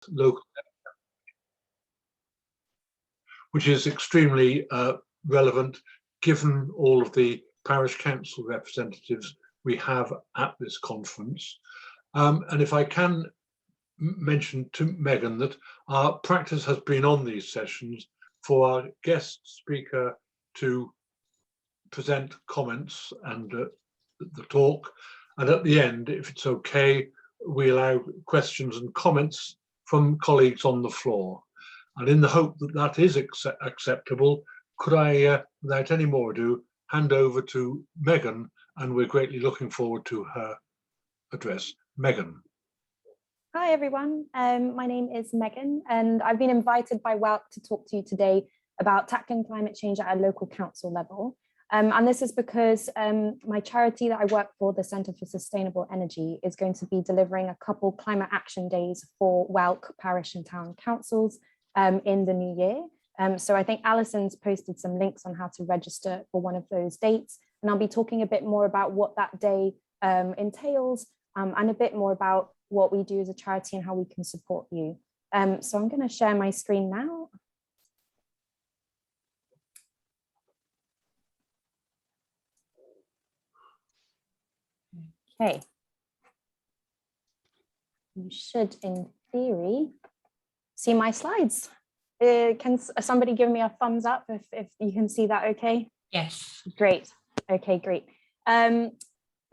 local, which is extremely relevant given all of the parish council representatives we have at this conference. And if I can mention to Megan that our practice has been on these sessions for our guest speaker to present comments and the talk, and at the end, if it's okay, we allow questions and comments from colleagues on the floor. And in the hope that that is acceptable, could I, without any more ado, hand over to Megan, and we're greatly looking forward to her address. Megan. Hi everyone, my name is Megan and I've been invited by WELC to talk to you today about tackling climate change at a local council level. And this is because my charity that I work for, the Centre for Sustainable Energy, is going to be delivering a couple climate action days for WELC parish and town councils in the new year. So I think Alison's posted some links on how to register for one of those dates. And I'll be talking a bit more about what that day entails and a bit more about what we do as a charity and how we can support you. So I'm going to share my screen now. Okay. You should, in theory, see my slides. Can somebody give me a thumbs up if you can see that okay? Yes. Great. Okay, great.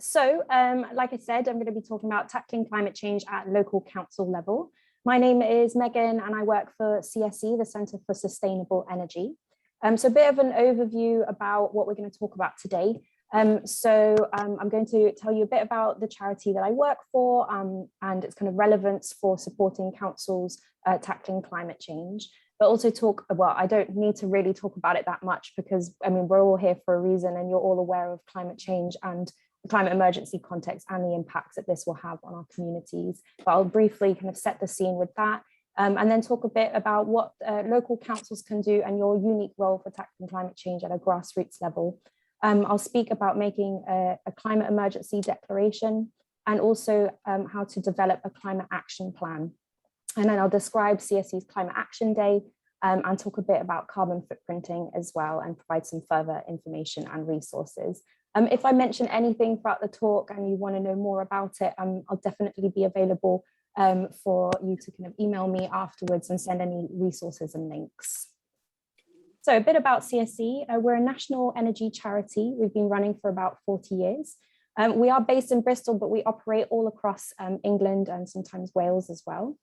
So, like I said, I'm going to be talking about tackling climate change at local council level. My name is Megan and I work for CSE, the Centre for Sustainable Energy. So a bit of an overview about what we're going to talk about today. I'm going to tell you a bit about the charity that I work for and its kind of relevance for supporting councils tackling climate change, but also talk, well, I don't need to really talk about it that much because, I mean, we're all here for a reason and you're all aware of climate change and the climate emergency context and the impacts that this will have on our communities. But I'll briefly kind of set the scene with that and then talk a bit about what local councils can do and your unique role for tackling climate change at a grassroots level. I'll speak about making a climate emergency declaration and also how to develop a climate action plan. And then I'll describe CSE's Climate Action Day and talk a bit about carbon footprinting as well and provide some further information and resources. If I mention anything throughout the talk and you want to know more about it, I'll definitely be available for you to kind of email me afterwards and send any resources and links. So a bit about CSE, we're a national energy charity. We've been running for about 40 years. We are based in Bristol, but we operate all across England and sometimes Wales as well.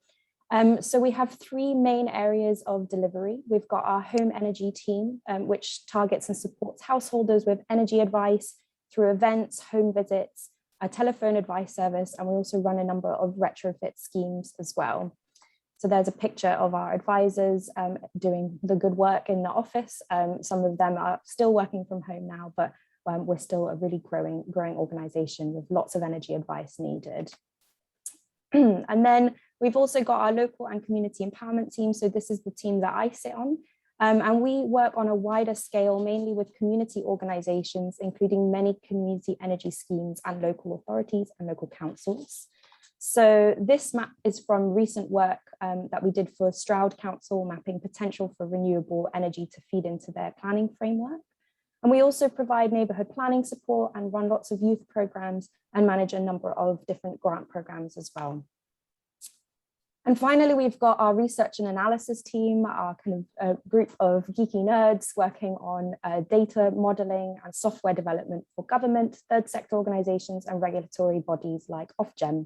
So we have three main areas of delivery. We've got our home energy team, which targets and supports householders with energy advice through events, home visits, a telephone advice service, and we also run a number of retrofit schemes as well. So there's a picture of our advisors doing the good work in the office. Some of them are still working from home now, but we're still a really growing organization with lots of energy advice needed. And then we've also got our local and community empowerment team. So this is the team that I sit on. And we work on a wider scale, mainly with community organizations, including many community energy schemes and local authorities and local councils. So this map is from recent work that we did for Stroud Council, mapping potential for renewable energy to feed into their planning framework. And we also provide neighbourhood planning support and run lots of youth programmes and manage a number of different grant programmes as well. And finally, we've got our research and analysis team, our kind of group of geeky nerds working on data modelling and software development for government, third sector organisations and regulatory bodies like Ofgem.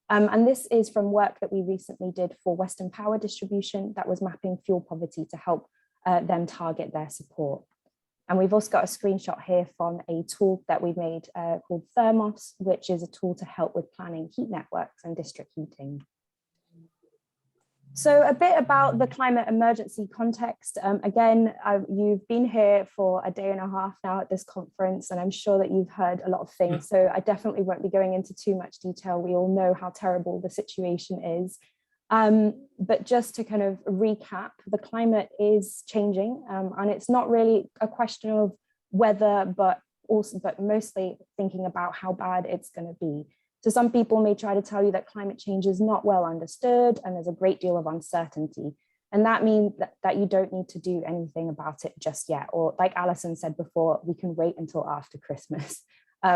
And this is from work that we recently did for Western Power Distribution that was mapping fuel poverty to help them target their support. And we've also got a screenshot here from a tool that we made called Thermos, which is a tool to help with planning heat networks and district heating. So a bit about the climate emergency context. Again, you've been here for a day and a half now at this conference, and I'm sure that you've heard a lot of things. So I definitely won't be going into too much detail. We all know how terrible the situation is. But just to kind of recap, the climate is changing, and it's not really a question of whether, but mostly thinking about how bad it's going to be. So some people may try to tell you that climate change is not well understood and there's a great deal of uncertainty. And that means that you don't need to do anything about it just yet. Or like Alison said before, we can wait until after Christmas,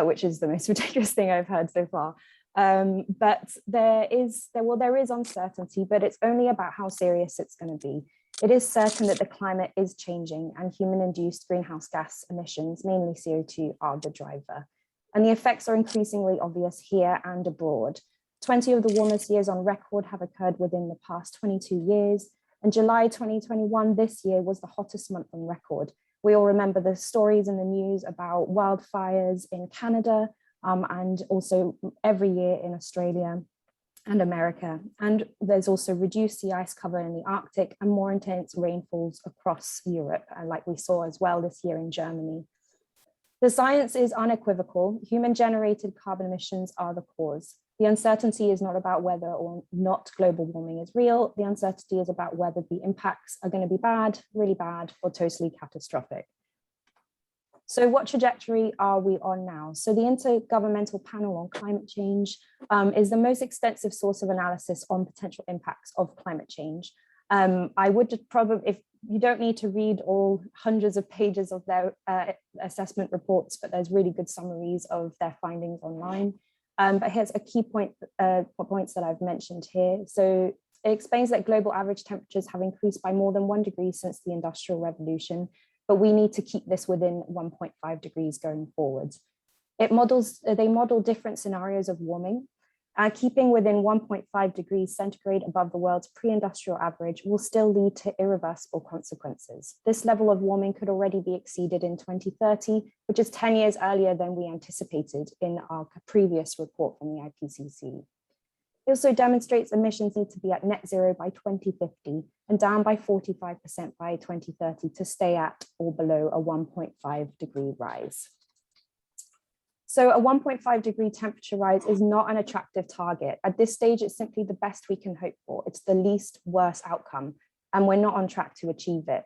which is the most ridiculous thing I've heard so far. But there is uncertainty, but it's only about how serious it's going to be. It is certain that the climate is changing and human-induced greenhouse gas emissions, mainly CO2, are the driver. And the effects are increasingly obvious here and abroad. 20 of the warmest years on record have occurred within the past 22 years. And July 2021, this year, was the hottest month on record. We all remember the stories in the news about wildfires in Canada, and also every year in Australia and America. And there's also reduced sea ice cover in the Arctic and more intense rainfalls across Europe, like we saw as well this year in Germany. The science is unequivocal. Human-generated carbon emissions are the cause. The uncertainty is not about whether or not global warming is real. The uncertainty is about whether the impacts are going to be bad, really bad, or totally catastrophic. So what trajectory are we on now? So the Intergovernmental Panel on Climate Change is the most extensive source of analysis on potential impacts of climate change. I would probably, if you don't need to read all hundreds of pages of their assessment reports, but there's really good summaries of their findings online. But here's a key points that I've mentioned here. So it explains that global average temperatures have increased by more than 1 degree since the Industrial Revolution, but we need to keep this within 1.5 degrees going forward. They model different scenarios of warming. Keeping within 1.5 degrees centigrade above the world's pre-industrial average will still lead to irreversible consequences. This level of warming could already be exceeded in 2030, which is 10 years earlier than we anticipated in our previous report from the IPCC. It also demonstrates emissions need to be at net zero by 2050 and down by 45% by 2030 to stay at or below a 1.5 degree rise. So a 1.5 degree temperature rise is not an attractive target. At this stage, it's simply the best we can hope for. It's the least worst outcome, and we're not on track to achieve it.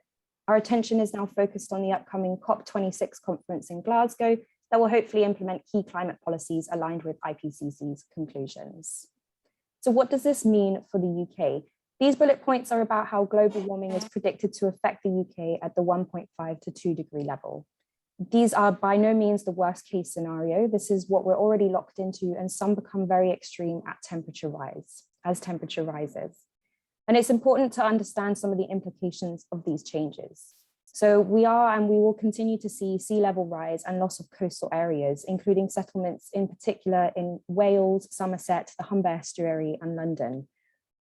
Our attention is now focused on the upcoming COP26 conference in Glasgow that will hopefully implement key climate policies aligned with IPCC's conclusions. So what does this mean for the UK? These bullet points are about how global warming is predicted to affect the UK at the 1.5 to 2 degree level. These are by no means the worst case scenario. This is what we're already locked into, and some become very extreme at temperature rise, as temperature rises. And it's important to understand some of the implications of these changes. So we are and we will continue to see sea level rise and loss of coastal areas, including settlements in particular in Wales, Somerset, the Humber Estuary, and London.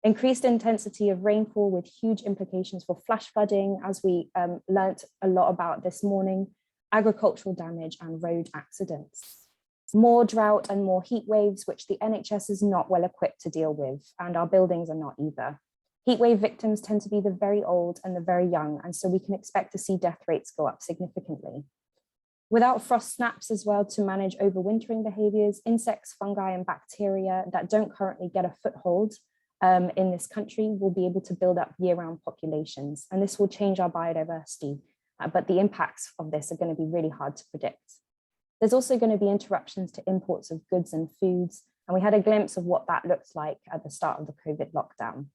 Increased intensity of rainfall with huge implications for flash flooding, as we learnt a lot about this morning, agricultural damage, and road accidents. More drought and more heat waves, which the NHS is not well equipped to deal with, and our buildings are not either. Heatwave victims tend to be the very old and the very young, and so we can expect to see death rates go up significantly. Without frost snaps as well to manage overwintering behaviours, insects, fungi, and bacteria that don't currently get a foothold in this country will be able to build up year-round populations, and this will change our biodiversity. But the impacts of this are going to be really hard to predict. There's also going to be interruptions to imports of goods and foods, and we had a glimpse of what that looked like at the start of the COVID lockdown.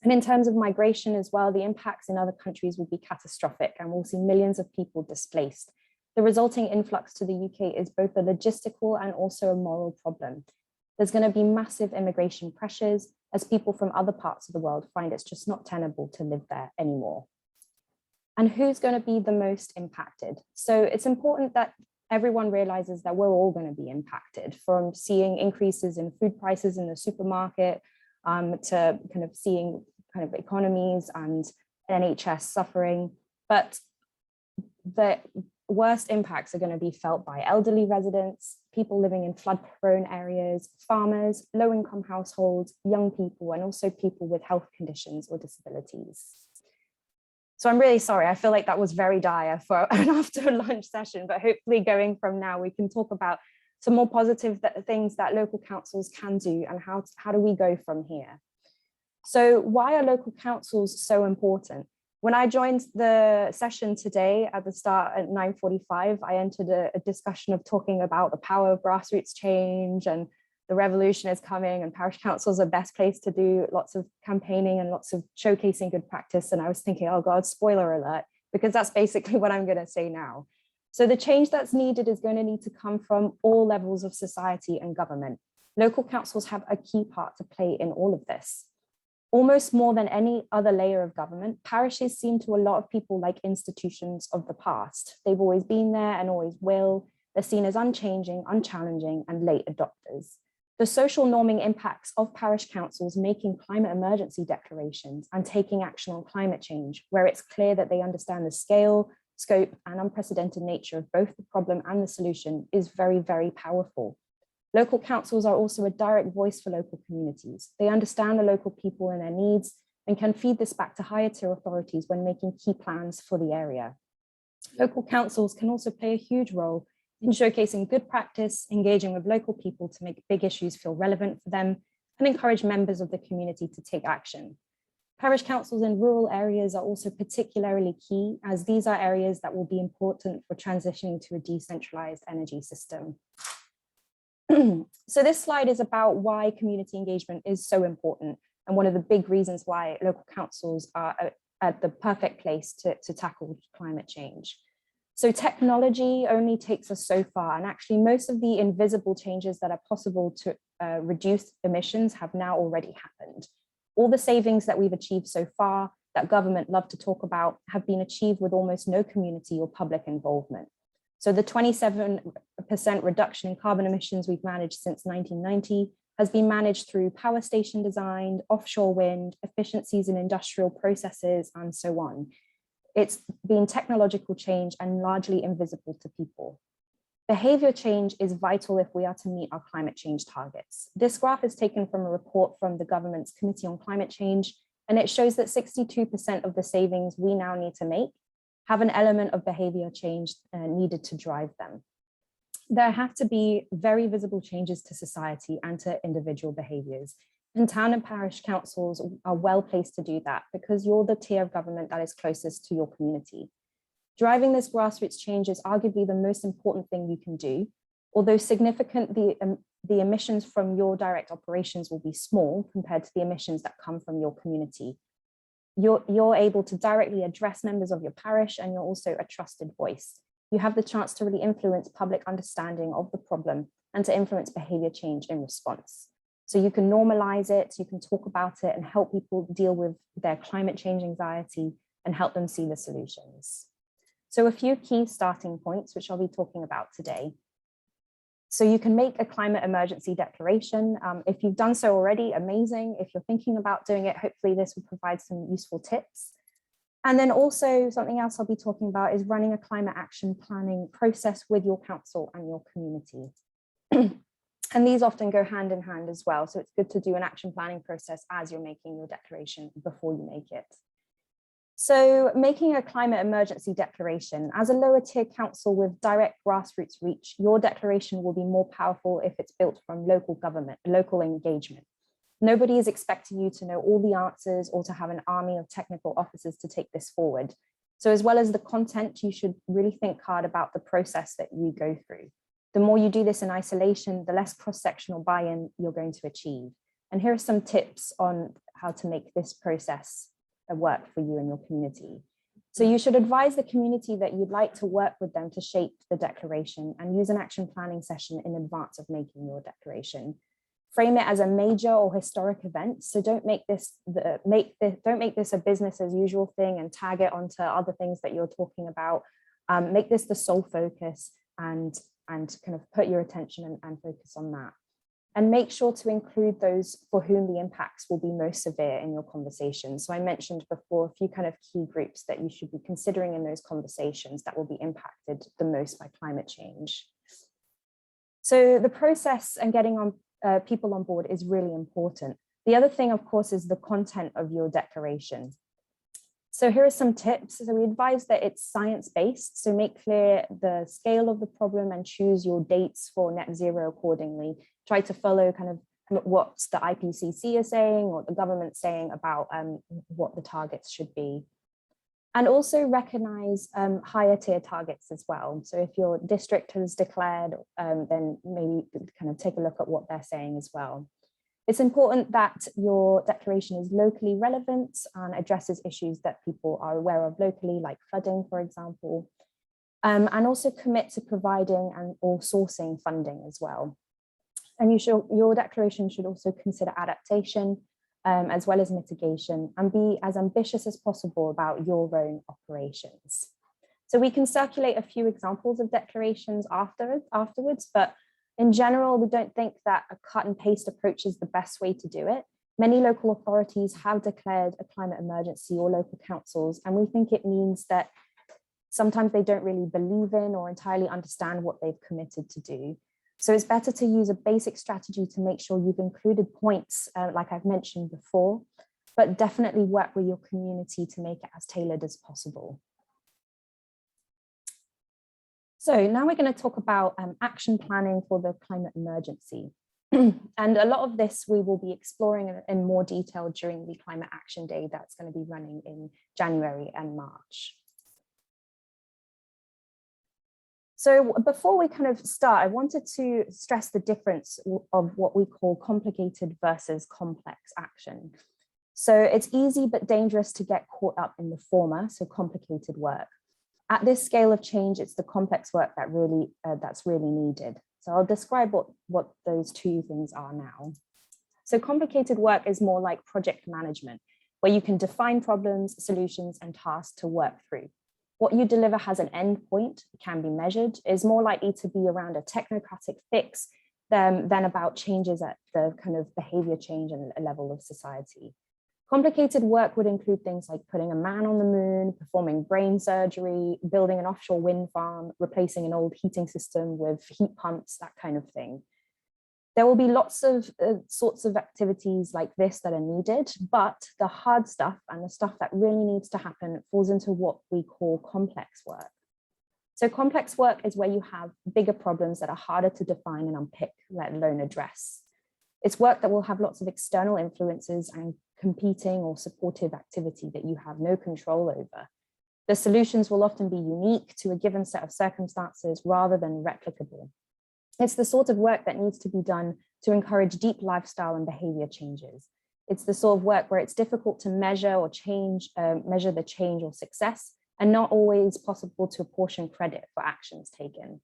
And in terms of migration as well, the impacts in other countries will be catastrophic, and we'll see millions of people displaced. The resulting influx to the UK is both a logistical and also a moral problem. There's going to be massive immigration pressures as people from other parts of the world find it's just not tenable to live there anymore. And who's going to be the most impacted? So it's important that everyone realizes that we're all going to be impacted, from seeing increases in food prices in the supermarket to kind of seeing kind of economies and NHS suffering. But the worst impacts are going to be felt by elderly residents, people living in flood-prone areas, farmers, low-income households, young people, and also people with health conditions or disabilities. So I'm really sorry, I feel like that was very dire for an after lunch session, but hopefully going from now, we can talk about some more positive things that local councils can do and how do we go from here. So why are local councils so important? When I joined the session today at the start at 9:45, I entered a discussion of talking about the power of grassroots change and the revolution is coming and parish councils are best placed to do lots of campaigning and lots of showcasing good practice. And I was thinking, oh God, spoiler alert, because that's basically what I'm going to say now. So the change that's needed is going to need to come from all levels of society and government. Local councils have a key part to play in all of this. Almost more than any other layer of government, parishes seem to a lot of people like institutions of the past. They've always been there and always will. They're seen as unchanging, unchallenging, and late adopters. The social norming impacts of parish councils making climate emergency declarations and taking action on climate change, where it's clear that they understand the scale, scope, and unprecedented nature of both the problem and the solution, is very, very powerful. Local councils are also a direct voice for local communities. They understand the local people and their needs and can feed this back to higher tier authorities when making key plans for the area. Local councils can also play a huge role in showcasing good practice, engaging with local people to make big issues feel relevant for them, and encourage members of the community to take action. Parish councils in rural areas are also particularly key, as these are areas that will be important for transitioning to a decentralized energy system. So this slide is about why community engagement is so important, and one of the big reasons why local councils are at the perfect place to tackle climate change. So technology only takes us so far, and actually most of the invisible changes that are possible to reduce emissions have now already happened. All the savings that we've achieved so far that government love to talk about have been achieved with almost no community or public involvement. So the 27% reduction in carbon emissions we've managed since 1990 has been managed through power station design, offshore wind, efficiencies in industrial processes, and so on. It's been technological change and largely invisible to people. Behavior change is vital if we are to meet our climate change targets. This graph is taken from a report from the government's Committee on Climate Change, and it shows that 62% of the savings we now need to make have an element of behavior change needed to drive them. There have to be very visible changes to society and to individual behaviors. And town and parish councils are well placed to do that because you're the tier of government that is closest to your community. Driving this grassroots change is arguably the most important thing you can do. Although significant, the emissions from your direct operations will be small compared to the emissions that come from your community. You're able to directly address members of your parish, and you're also a trusted voice. You have the chance to really influence public understanding of the problem and to influence behavior change in response. So you can normalize it, you can talk about it and help people deal with their climate change anxiety and help them see the solutions. So a few key starting points, which I'll be talking about today. So you can make a climate emergency declaration. If you've done so already, amazing. If you're thinking about doing it, hopefully this will provide some useful tips. And then also something else I'll be talking about is running a climate action planning process with your council and your community. And these often go hand in hand as well. So it's good to do an action planning process as you're making your declaration before you make it. So making a climate emergency declaration, as a lower tier council with direct grassroots reach, your declaration will be more powerful if it's built from local government, local engagement. Nobody is expecting you to know all the answers or to have an army of technical officers to take this forward. So as well as the content, you should really think hard about the process that you go through. The more you do this in isolation, the less cross-sectional buy-in you're going to achieve. And here are some tips on how to make this process work for you and your community. So you should advise the community that you'd like to work with them to shape the declaration and use an action planning session in advance of making your declaration. Frame it as a major or historic event. So don't make this a business as usual thing and tag it onto other things that you're talking about. Make this the sole focus and kind of put your attention and focus on that. And make sure to include those for whom the impacts will be most severe in your conversation. So I mentioned before a few kind of key groups that you should be considering in those conversations that will be impacted the most by climate change. So the process and getting on people on board is really important. The other thing, of course, is the content of your declaration. So here are some tips. So we advise that it's science-based, so make clear the scale of the problem and choose your dates for net zero accordingly. Try to follow kind of what the IPCC is saying or the government saying about what the targets should be. And also recognize higher tier targets as well. So if your district has declared, then maybe kind of take a look at what they're saying as well. It's important that your declaration is locally relevant and addresses issues that people are aware of locally, like flooding, for example, and also commit to providing and or sourcing funding as well. And your declaration should also consider adaptation, as well as mitigation, and be as ambitious as possible about your own operations. So we can circulate a few examples of declarations afterwards, but in general, we don't think that a cut and paste approach is the best way to do it. Many local authorities have declared a climate emergency, or local councils, and we think it means that sometimes they don't really believe in or entirely understand what they've committed to do. So it's better to use a basic strategy to make sure you've included points, like I've mentioned before, but definitely work with your community to make it as tailored as possible. So now we're going to talk about action planning for the climate emergency. And a lot of this we will be exploring in more detail during the Climate Action Day that's going to be running in January and March. So before we kind of start, I wanted to stress the difference of what we call complicated versus complex action. So it's easy but dangerous to get caught up in the former, so complicated work. At this scale of change, it's the complex work that that's really needed. So I'll describe what those two things are now. So complicated work is more like project management, where you can define problems, solutions, and tasks to work through. What you deliver has an end point, can be measured, is more likely to be around a technocratic fix than about changes at the kind of behavior change and level of society. Complicated work would include things like putting a man on the moon, performing brain surgery, building an offshore wind farm, replacing an old heating system with heat pumps, that kind of thing. There will be lots of sorts of activities like this that are needed, but the hard stuff and the stuff that really needs to happen falls into what we call complex work. So complex work is where you have bigger problems that are harder to define and unpick, let alone address. It's work that will have lots of external influences and competing or supportive activity that you have no control over. The solutions will often be unique to a given set of circumstances rather than replicable. It's the sort of work that needs to be done to encourage deep lifestyle and behavior changes. It's the sort of work where it's difficult to measure or measure the change or success, and not always possible to apportion credit for actions taken.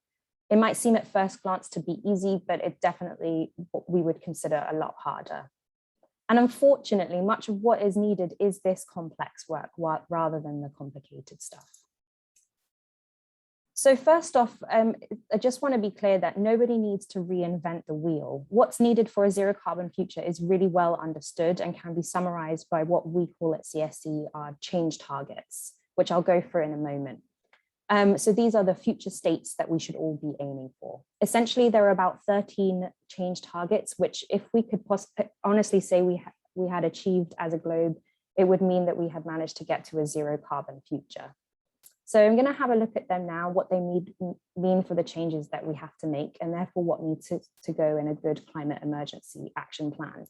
It might seem at first glance to be easy, but it definitely what we would consider a lot harder. And unfortunately, much of what is needed is this complex work rather than the complicated stuff. So first off, I just want to be clear that nobody needs to reinvent the wheel. What's needed for a zero carbon future is really well understood and can be summarized by what we call at CSE our change targets, which I'll go through in a moment. So these are the future states that we should all be aiming for. Essentially, there are about 13 change targets, which if we could honestly say we had achieved as a globe, it would mean that we had managed to get to a zero carbon future. So I'm going to have a look at them now, what they mean for the changes that we have to make, and therefore what needs to go in a good climate emergency action plan.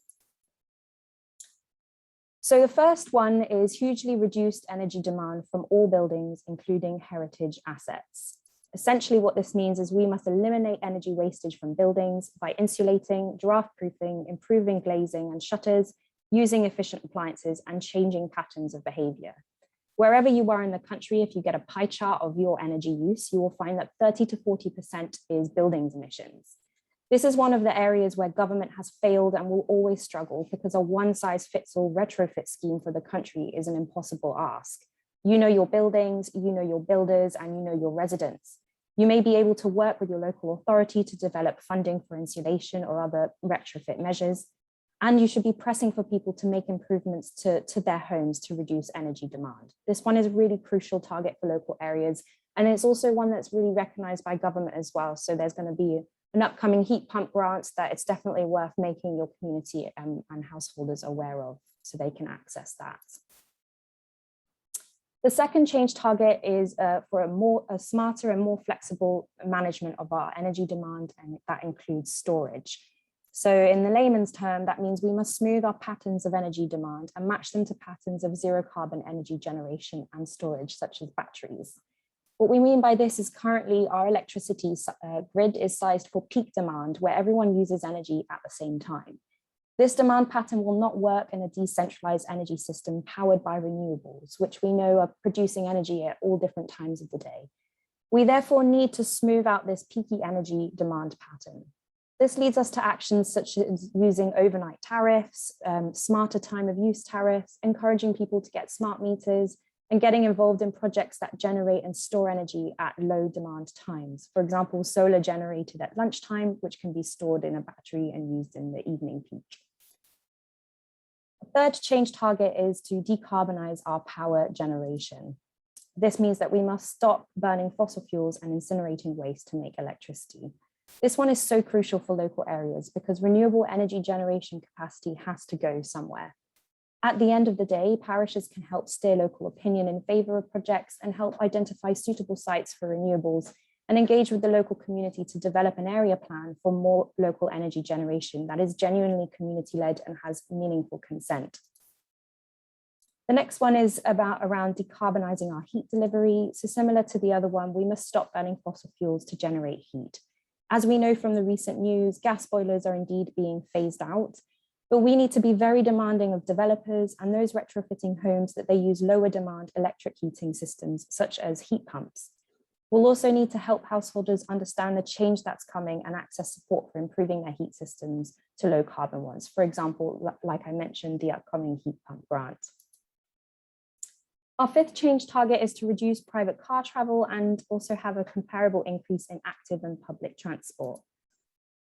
So the first one is hugely reduced energy demand from all buildings, including heritage assets. Essentially what this means is we must eliminate energy wastage from buildings by insulating, draft-proofing, improving glazing and shutters, using efficient appliances, and changing patterns of behavior. Wherever you are in the country, if you get a pie chart of your energy use, you will find that 30 to 40% is buildings emissions. This is one of the areas where government has failed and will always struggle because a one-size-fits-all retrofit scheme for the country is an impossible ask. You know your buildings, you know your builders, and you know your residents. You may be able to work with your local authority to develop funding for insulation or other retrofit measures, and you should be pressing for people to make improvements to their homes to reduce energy demand. This one is a really crucial target for local areas, and it's also one that's really recognized by government as well. So there's going to be an upcoming heat pump grant that it's definitely worth making your community and householders aware of so they can access that. The second change target is for a smarter and more flexible management of our energy demand, and that includes storage. So in the layman's term, that means we must smooth our patterns of energy demand and match them to patterns of zero carbon energy generation and storage, such as batteries. What we mean by this is currently our electricity grid is sized for peak demand, where everyone uses energy at the same time. This demand pattern will not work in a decentralized energy system powered by renewables, which we know are producing energy at all different times of the day. We therefore need to smooth out this peaky energy demand pattern. This leads us to actions such as using overnight tariffs, smarter time of use tariffs, encouraging people to get smart meters, and getting involved in projects that generate and store energy at low demand times. For example, solar generated at lunchtime, which can be stored in a battery and used in the evening peak. The third change target is to decarbonize our power generation. This means that we must stop burning fossil fuels and incinerating waste to make electricity. This one is so crucial for local areas because renewable energy generation capacity has to go somewhere. At the end of the day, parishes can help steer local opinion in favor of projects and help identify suitable sites for renewables and engage with the local community to develop an area plan for more local energy generation that is genuinely community-led and has meaningful consent. The next one is around decarbonizing our heat delivery. So similar to the other one, we must stop burning fossil fuels to generate heat. As we know from the recent news, gas boilers are indeed being phased out, but we need to be very demanding of developers and those retrofitting homes that they use lower demand electric heating systems, such as heat pumps. We'll also need to help householders understand the change that's coming and access support for improving their heat systems to low carbon ones. For example, like I mentioned, the upcoming heat pump grant. Our fifth change target is to reduce private car travel and also have a comparable increase in active and public transport.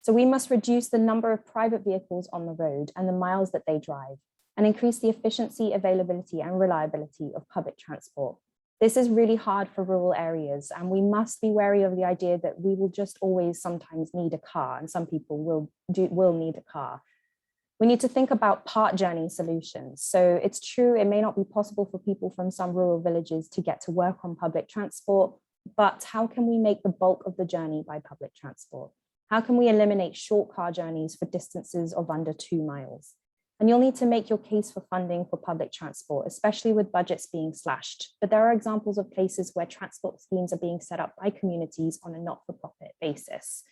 So we must reduce the number of private vehicles on the road and the miles that they drive, and increase the efficiency, availability, and reliability of public transport. This is really hard for rural areas, and we must be wary of the idea that we will just always sometimes need a car, and some people will need a car. We need to think about part journey solutions. So it's true, it may not be possible for people from some rural villages to get to work on public transport, but how can we make the bulk of the journey by public transport? How can we eliminate short car journeys for distances of under 2 miles? And you'll need to make your case for funding for public transport, especially with budgets being slashed. But there are examples of places where transport schemes are being set up by communities on a not-for-profit basis.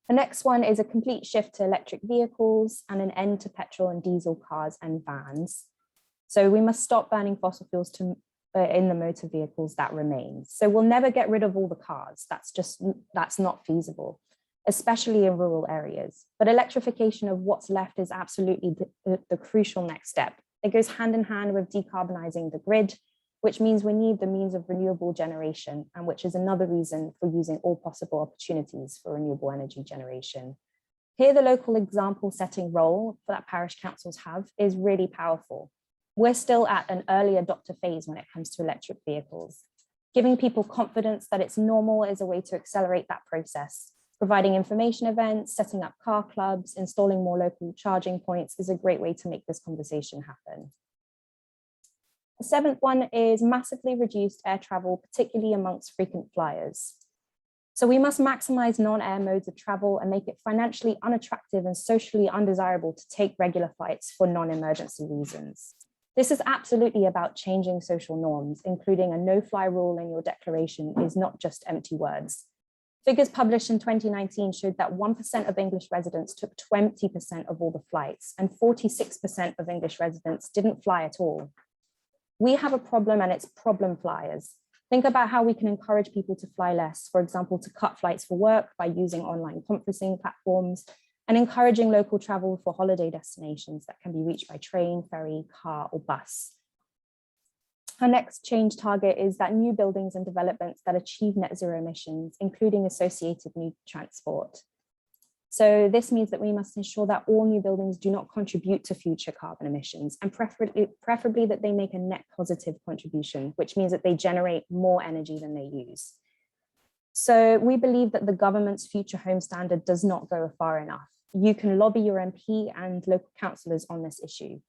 The next one is a complete shift to electric vehicles and an end to petrol and diesel cars and vans. So we must stop burning fossil fuels in the motor vehicles that remain. So we'll never get rid of all the cars. That's not feasible, especially in rural areas. But electrification of what's left is absolutely the crucial next step. It goes hand in hand with decarbonizing the grid, which means we need the means of renewable generation, and which is another reason for using all possible opportunities for renewable energy generation. Here, the local example setting role that parish councils have is really powerful. We're still at an early adopter phase when it comes to electric vehicles. Giving people confidence that it's normal is a way to accelerate that process. Providing information events, setting up car clubs, installing more local charging points is a great way to make this conversation happen. The seventh one is massively reduced air travel, particularly amongst frequent flyers. So we must maximize non-air modes of travel and make it financially unattractive and socially undesirable to take regular flights for non-emergency reasons. This is absolutely about changing social norms, including a no-fly rule in your declaration is not just empty words. Figures published in 2019 showed that 1% of English residents took 20% of all the flights, and 46% of English residents didn't fly at all. We have a problem, and it's problem flyers. Think about how we can encourage people to fly less, for example, to cut flights for work by using online conferencing platforms, and encouraging local travel for holiday destinations that can be reached by train, ferry, car, or bus. Our next change target is that new buildings and developments that achieve net zero emissions, including associated new transport. So this means that we must ensure that all new buildings do not contribute to future carbon emissions, and preferably that they make a net positive contribution, which means that they generate more energy than they use. So we believe that the government's future home standard does not go far enough. You can lobby your MP and local councillors on this issue,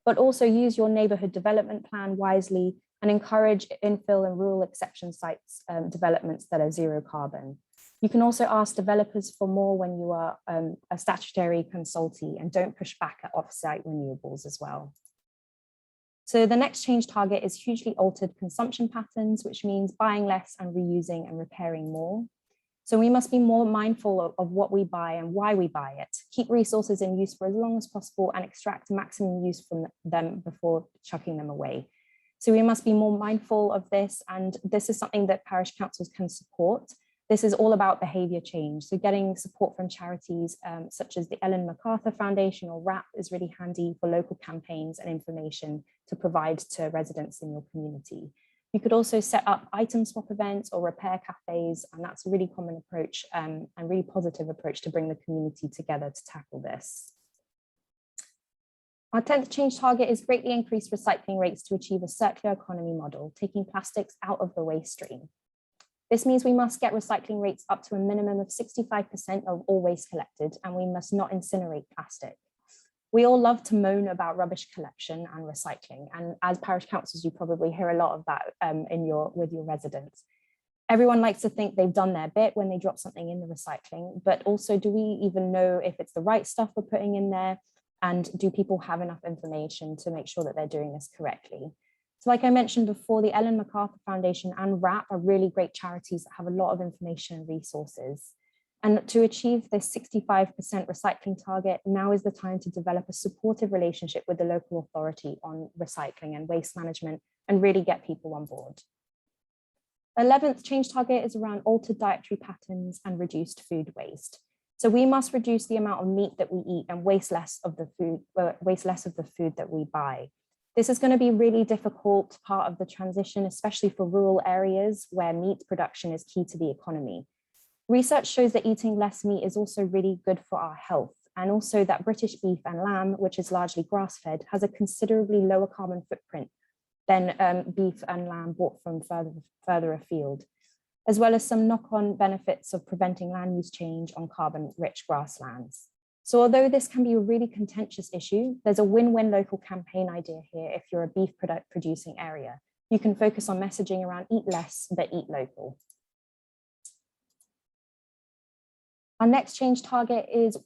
but also use your neighbourhood development plan wisely and encourage infill and rural exception sites developments that are zero carbon. You can also ask developers for more when you are a statutory consultee, and don't push back at off-site renewables as well. So the next change target is hugely altered consumption patterns, which means buying less and reusing and repairing more. So we must be more mindful of what we buy and why we buy it, keep resources in use for as long as possible and extract maximum use from them before chucking them away. So we must be more mindful of this, and this is something that parish councils can support. This is all about behaviour change. So getting support from charities such as the Ellen MacArthur Foundation or RAP is really handy for local campaigns and information to provide to residents in your community. You could also set up item swap events or repair cafes, and that's a really common approach and really positive approach to bring the community together to tackle this. Our 10th change target is greatly increased recycling rates to achieve a circular economy model, taking plastics out of the waste stream. This means we must get recycling rates up to a minimum of 65% of all waste collected, and we must not incinerate plastic. We all love to moan about rubbish collection and recycling, and as parish councils, you probably hear a lot of that with your residents. Everyone likes to think they've done their bit when they drop something in the recycling, but also, do we even know if it's the right stuff we're putting in there? And do people have enough information to make sure that they're doing this correctly? So like I mentioned before, the Ellen MacArthur Foundation and RAP are really great charities that have a lot of information and resources. And to achieve this 65% recycling target, now is the time to develop a supportive relationship with the local authority on recycling and waste management and really get people on board. The 11th change target is around altered dietary patterns and reduced food waste. So we must reduce the amount of meat that we eat and waste less of the food that we buy. This is going to be a really difficult part of the transition, especially for rural areas where meat production is key to the economy. Research shows that eating less meat is also really good for our health, and also that British beef and lamb, which is largely grass-fed, has a considerably lower carbon footprint than beef and lamb bought from further afield, as well as some knock-on benefits of preventing land use change on carbon-rich grasslands. So although this can be a really contentious issue, there's a win-win local campaign idea here if you're a beef producing area. You can focus on messaging around eat less, but eat local. Our next change target is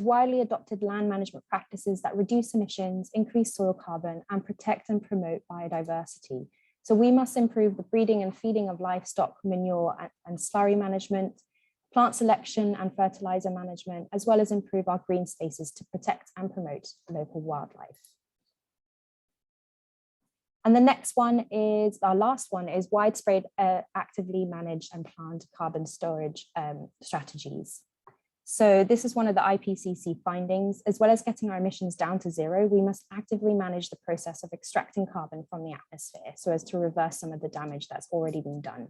widely adopted land management practices that reduce emissions, increase soil carbon, and protect and promote biodiversity. So we must improve the breeding and feeding of livestock, manure and slurry management, plant selection and fertilizer management, as well as improve our green spaces to protect and promote local wildlife. And the next one is, our last one is widespread actively managed and planned carbon storage strategies. So this is one of the IPCC findings. As well as getting our emissions down to zero, we must actively manage the process of extracting carbon from the atmosphere so as to reverse some of the damage that's already been done.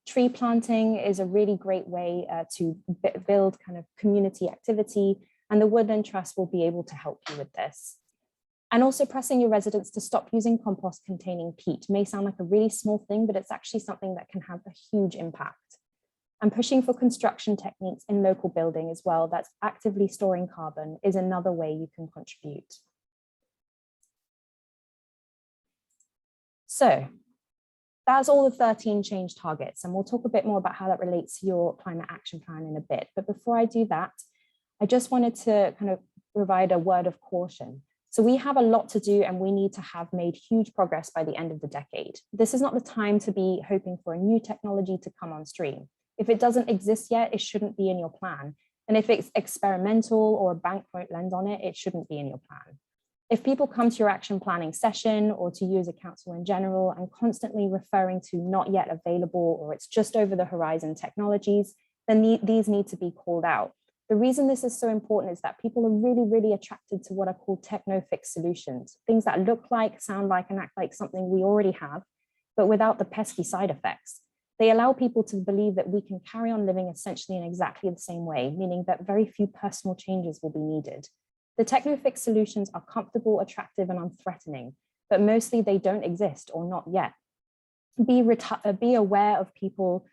Tree planting is a really great way to build kind of community activity, and the Woodland Trust will be able to help you with this. And also pressing your residents to stop using compost containing peat may sound like a really small thing, but it's actually something that can have a huge impact. And pushing for construction techniques in local building as well that's actively storing carbon is another way you can contribute. So that's all the 13 change targets, and we'll talk a bit more about how that relates to your climate action plan in a bit. But before I do that, I just wanted to kind of provide a word of caution. So we have a lot to do, and we need to have made huge progress by the end of the decade. This is not the time to be hoping for a new technology to come on stream. If it doesn't exist yet, it shouldn't be in your plan. And if it's experimental or a bank won't lend on it, it shouldn't be in your plan. If people come to your action planning session or to you as a council in general and constantly referring to not yet available or it's just over the horizon technologies, then these need to be called out. The reason this is so important is that people are really, really attracted to what are called techno-fix solutions, things that look like, sound like, and act like something we already have, but without the pesky side effects. They allow people to believe that we can carry on living essentially in exactly the same way, meaning that very few personal changes will be needed. The techno-fix solutions are comfortable, attractive, and unthreatening, but mostly they don't exist or not yet. Be aware of people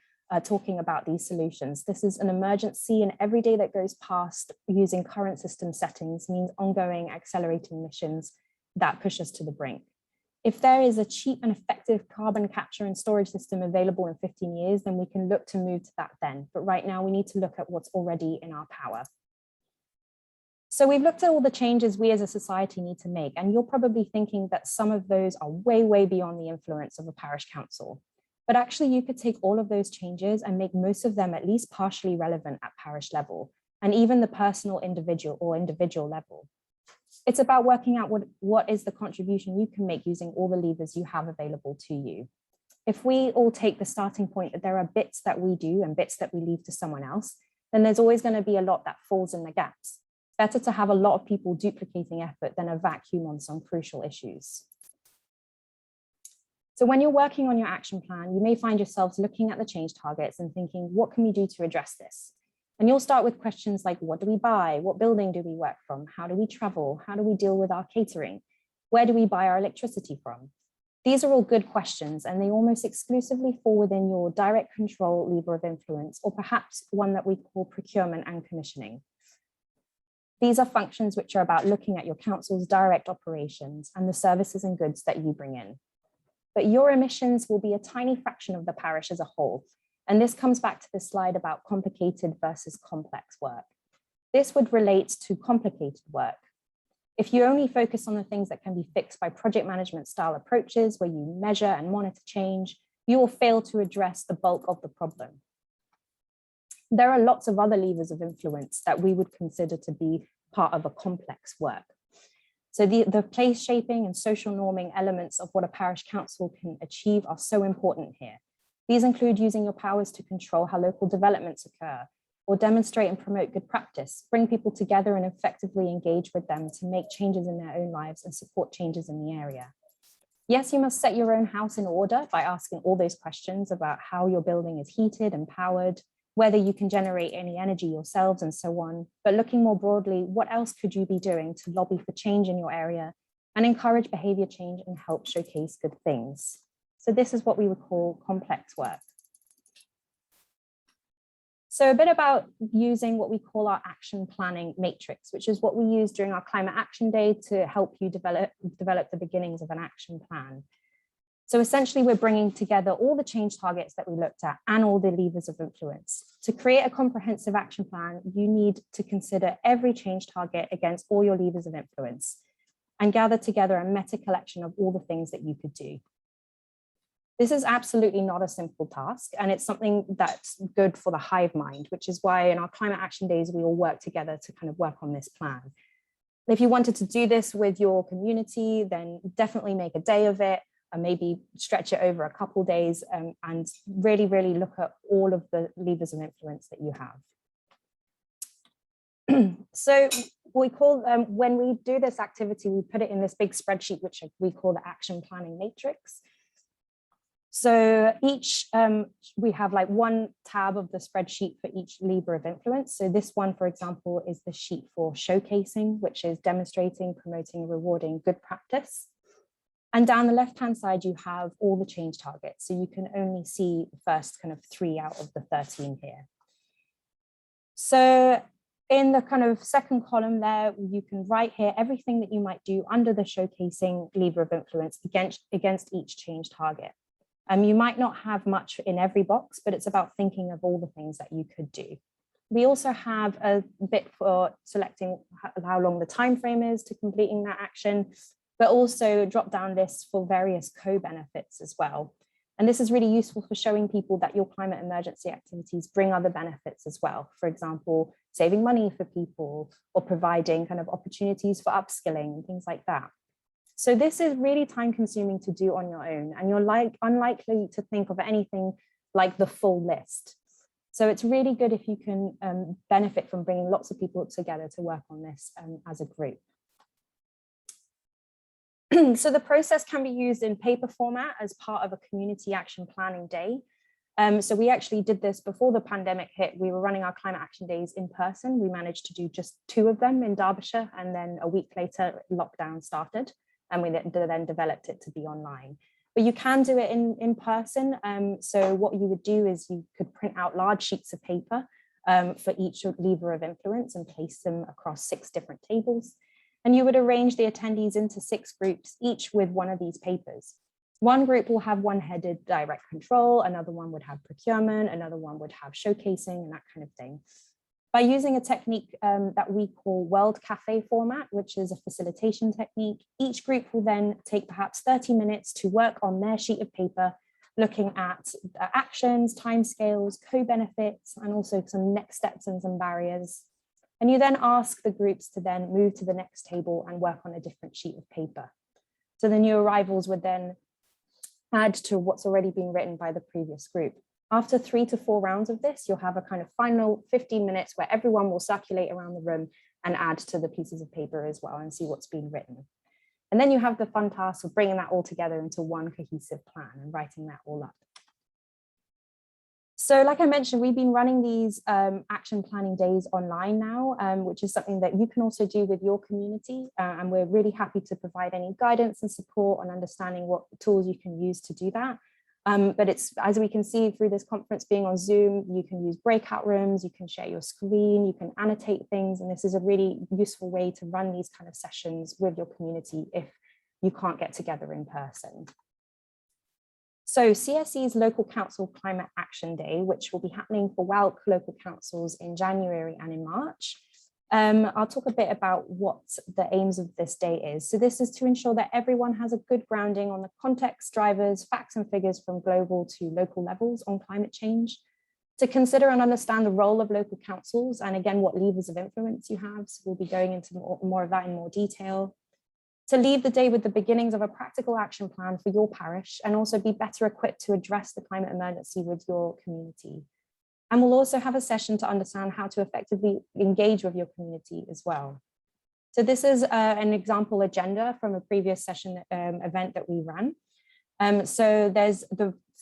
talking about these solutions. This is an emergency, and every day that goes past using current system settings means ongoing accelerating emissions that push us to the brink. If there is a cheap and effective carbon capture and storage system available in 15 years, then we can look to move to that then. But right now we need to look at what's already in our power. So we've looked at all the changes we as a society need to make, and you're probably thinking that some of those are way, way beyond the influence of a parish council. But actually you could take all of those changes and make most of them at least partially relevant at parish level, and even the personal individual level. It's about working out what is the contribution you can make using all the levers you have available to you. If we all take the starting point that there are bits that we do and bits that we leave to someone else, then there's always going to be a lot that falls in the gaps. Better to have a lot of people duplicating effort than a vacuum on some crucial issues. So when you're working on your action plan, you may find yourselves looking at the change targets and thinking, what can we do to address this? And you'll start with questions like, what do we buy? What building do we work from? How do we travel? How do we deal with our catering? Where do we buy our electricity from? These are all good questions, and they almost exclusively fall within your direct control lever of influence, or perhaps one that we call procurement and commissioning. These are functions which are about looking at your council's direct operations and the services and goods that you bring in. But your emissions will be a tiny fraction of the parish as a whole. And this comes back to the slide about complicated versus complex work. This would relate to complicated work. If you only focus on the things that can be fixed by project management style approaches where you measure and monitor change, you will fail to address the bulk of the problem. There are lots of other levers of influence that we would consider to be part of a complex work. So the place shaping and social norming elements of what a parish council can achieve are so important here. These include using your powers to control how local developments occur, or demonstrate and promote good practice, bring people together and effectively engage with them to make changes in their own lives and support changes in the area. Yes, you must set your own house in order by asking all those questions about how your building is heated and powered, whether you can generate any energy yourselves and so on. But looking more broadly, what else could you be doing to lobby for change in your area and encourage behavior change and help showcase good things? So this is what we would call complex work. So a bit about using what we call our action planning matrix, which is what we use during our climate action day to help you develop the beginnings of an action plan. So essentially we're bringing together all the change targets that we looked at and all the levers of influence. To create a comprehensive action plan, you need to consider every change target against all your levers of influence and gather together a meta collection of all the things that you could do. This is absolutely not a simple task, and it's something that's good for the hive mind, which is why in our climate action days, we all work together to kind of work on this plan. If you wanted to do this with your community, then definitely make a day of it, and maybe stretch it over a couple days, and really, really look at all of the levers of influence that you have. So we call when we do this activity, we put it in this big spreadsheet, which we call the action planning matrix. So each, we have like one tab of the spreadsheet for each lever of influence. So this one, for example, is the sheet for showcasing, which is demonstrating, promoting, rewarding good practice. And down the left-hand side, you have all the change targets. So you can only see the first kind of 3 out of the 13 here. So in the kind of second column there, you can write here everything that you might do under the showcasing lever of influence against each change target. You might not have much in every box, but it's about thinking of all the things that you could do. We also have a bit for selecting how long the time frame is to completing that action, but also drop down lists for various co-benefits as well. And this is really useful for showing people that your climate emergency activities bring other benefits as well. For example, saving money for people or providing kind of opportunities for upskilling and things like that. So this is really time consuming to do on your own, and you're unlikely to think of anything like the full list. So it's really good if you can benefit from bringing lots of people together to work on this as a group. So the process can be used in paper format as part of a community action planning day. So we actually did this before the pandemic hit. We were running our climate action days in person. We managed to do just 2 of them in Derbyshire, and then a week later, lockdown started. And we then developed it to be online. But you can do it in person. So what you would do is you could print out large sheets of paper for each lever of influence and place them across 6 different tables. And you would arrange the attendees into 6 groups, each with one of these papers. One group will have one headed direct control, another one would have procurement, another one would have showcasing and that kind of thing. By using a technique that we call World Cafe format, which is a facilitation technique, each group will then take perhaps 30 minutes to work on their sheet of paper, looking at actions, timescales, co-benefits, and also some next steps and some barriers. And you then ask the groups to then move to the next table and work on a different sheet of paper. So the new arrivals would then add to what's already been written by the previous group. After 3 to 4 rounds of this, you'll have a kind of final 15 minutes where everyone will circulate around the room and add to the pieces of paper as well and see what's been written. And then you have the fun task of bringing that all together into one cohesive plan and writing that all up. So like I mentioned, we've been running these action planning days online now, which is something that you can also do with your community. And we're really happy to provide any guidance and support on understanding what tools you can use to do that. But it's, as we can see through this conference being on Zoom, you can use breakout rooms, you can share your screen, you can annotate things. And this is a really useful way to run these kind of sessions with your community if you can't get together in person. So CSE's Local Council Climate Action Day, which will be happening for WALC local councils in January and in March. I'll talk a bit about what the aims of this day is. So this is to ensure that everyone has a good grounding on the context, drivers, facts and figures from global to local levels on climate change, to consider and understand the role of local councils and again, what levers of influence you have. So we'll be going into more of that in more detail. To leave the day with the beginnings of a practical action plan for your parish and also be better equipped to address the climate emergency with your community. And we'll also have a session to understand how to effectively engage with your community as well. So this is an example agenda from a previous session event that we ran. So there's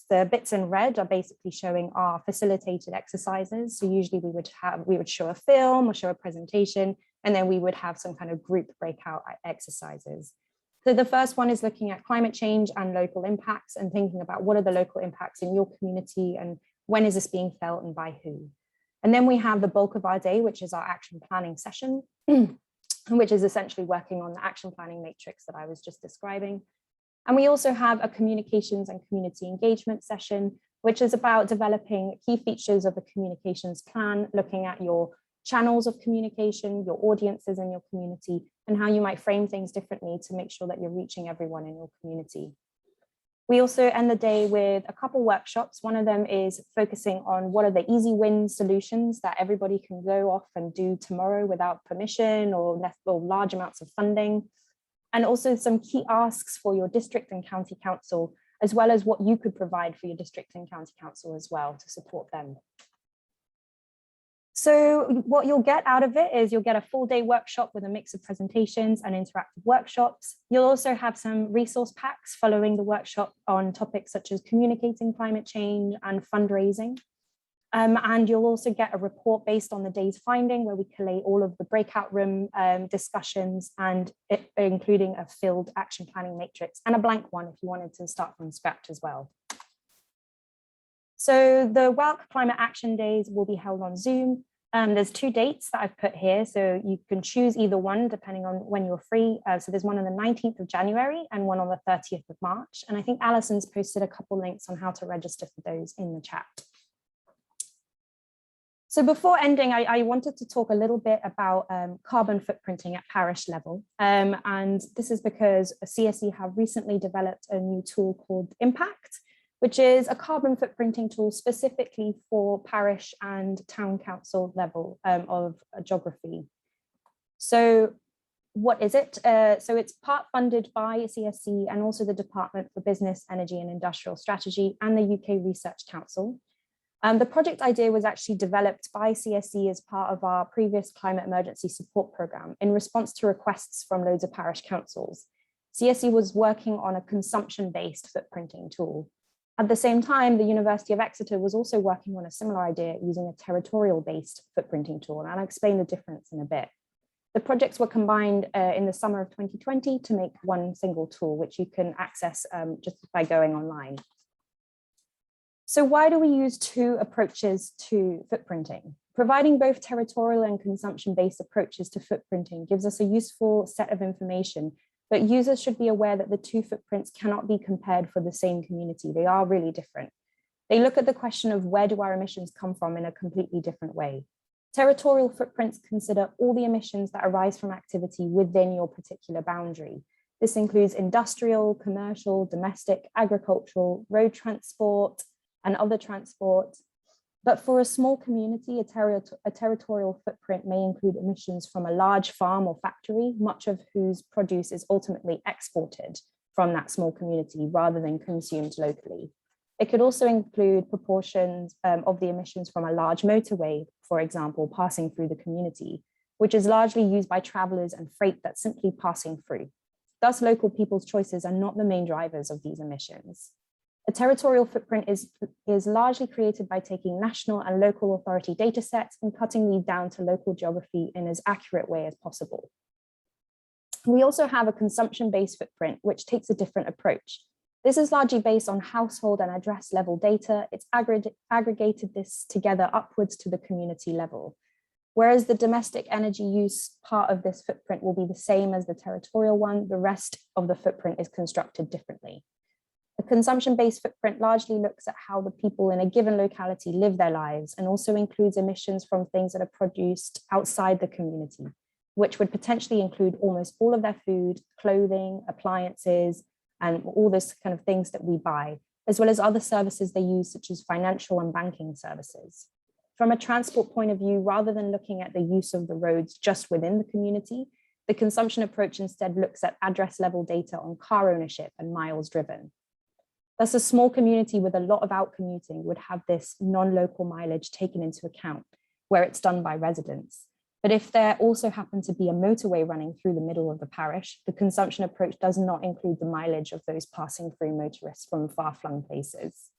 the bits in red are basically showing our facilitated exercises. So usually we would show a film or show a presentation, and then we would have some kind of group breakout exercises. So the first one is looking at climate change and local impacts and thinking about what are the local impacts in your community and when is this being felt and by who? And then we have the bulk of our day, which is our action planning session, which is essentially working on the action planning matrix that I was just describing. And we also have a communications and community engagement session, which is about developing key features of a communications plan, looking at your channels of communication, your audiences in your community, and how you might frame things differently to make sure that you're reaching everyone in your community. We also end the day with a couple workshops. One of them is focusing on what are the easy win solutions that everybody can go off and do tomorrow without permission or large amounts of funding. And also some key asks for your district and county council, as well as what you could provide for your district and county council as well to support them. So what you'll get out of it is you'll get a full day workshop with a mix of presentations and interactive workshops. You'll also have some resource packs following the workshop on topics such as communicating climate change and fundraising. And you'll also get a report based on the day's finding where we collate all of the breakout room discussions and including a filled action planning matrix and a blank one if you wanted to start from scratch as well. So the WALC Climate Action Days will be held on Zoom. There's 2 dates that I've put here, so you can choose either one depending on when you're free. So there's one on the 19th of January and one on the 30th of March. And I think Alison's posted a couple links on how to register for those in the chat. So before ending, I wanted to talk a little bit about carbon footprinting at parish level. And this is because CSE have recently developed a new tool called Impact, which is a carbon footprinting tool specifically for parish and town council level of geography. So what is it? So it's part funded by CSE and also the Department for Business, Energy and Industrial Strategy and the UK Research Council. The project idea was actually developed by CSE as part of our previous climate emergency support programme in response to requests from loads of parish councils. CSE was working on a consumption-based footprinting tool. At the same time, the University of Exeter was also working on a similar idea using a territorial-based footprinting tool, and I'll explain the difference in a bit. The projects were combined in the summer of 2020 to make one single tool, which you can access just by going online. So why do we use 2 approaches to footprinting? Providing both territorial and consumption-based approaches to footprinting gives us a useful set of information, but users should be aware that the two footprints cannot be compared for the same community. They are really different. They look at the question of where do our emissions come from in a completely different way. Territorial footprints consider all the emissions that arise from activity within your particular boundary. This includes industrial, commercial, domestic, agricultural, road transport, and other transport. But for a small community, a territorial footprint may include emissions from a large farm or factory, much of whose produce is ultimately exported from that small community rather than consumed locally. It could also include proportions of the emissions from a large motorway, for example, passing through the community, which is largely used by travelers and freight that's simply passing through. Thus, local people's choices are not the main drivers of these emissions. A territorial footprint is largely created by taking national and local authority data sets and cutting these down to local geography in as accurate way as possible. We also have a consumption-based footprint, which takes a different approach. This is largely based on household and address level data. It's aggregated this together upwards to the community level. Whereas the domestic energy use part of this footprint will be the same as the territorial one, the rest of the footprint is constructed differently. A consumption-based footprint largely looks at how the people in a given locality live their lives and also includes emissions from things that are produced outside the community, which would potentially include almost all of their food, clothing, appliances, and all those kind of things that we buy, as well as other services they use, such as financial and banking services. From a transport point of view, rather than looking at the use of the roads just within the community, the consumption approach instead looks at address level data on car ownership and miles driven. Thus, a small community with a lot of out commuting would have this non-local mileage taken into account where it's done by residents. But if there also happened to be a motorway running through the middle of the parish, the consumption approach does not include the mileage of those passing through motorists from far-flung places.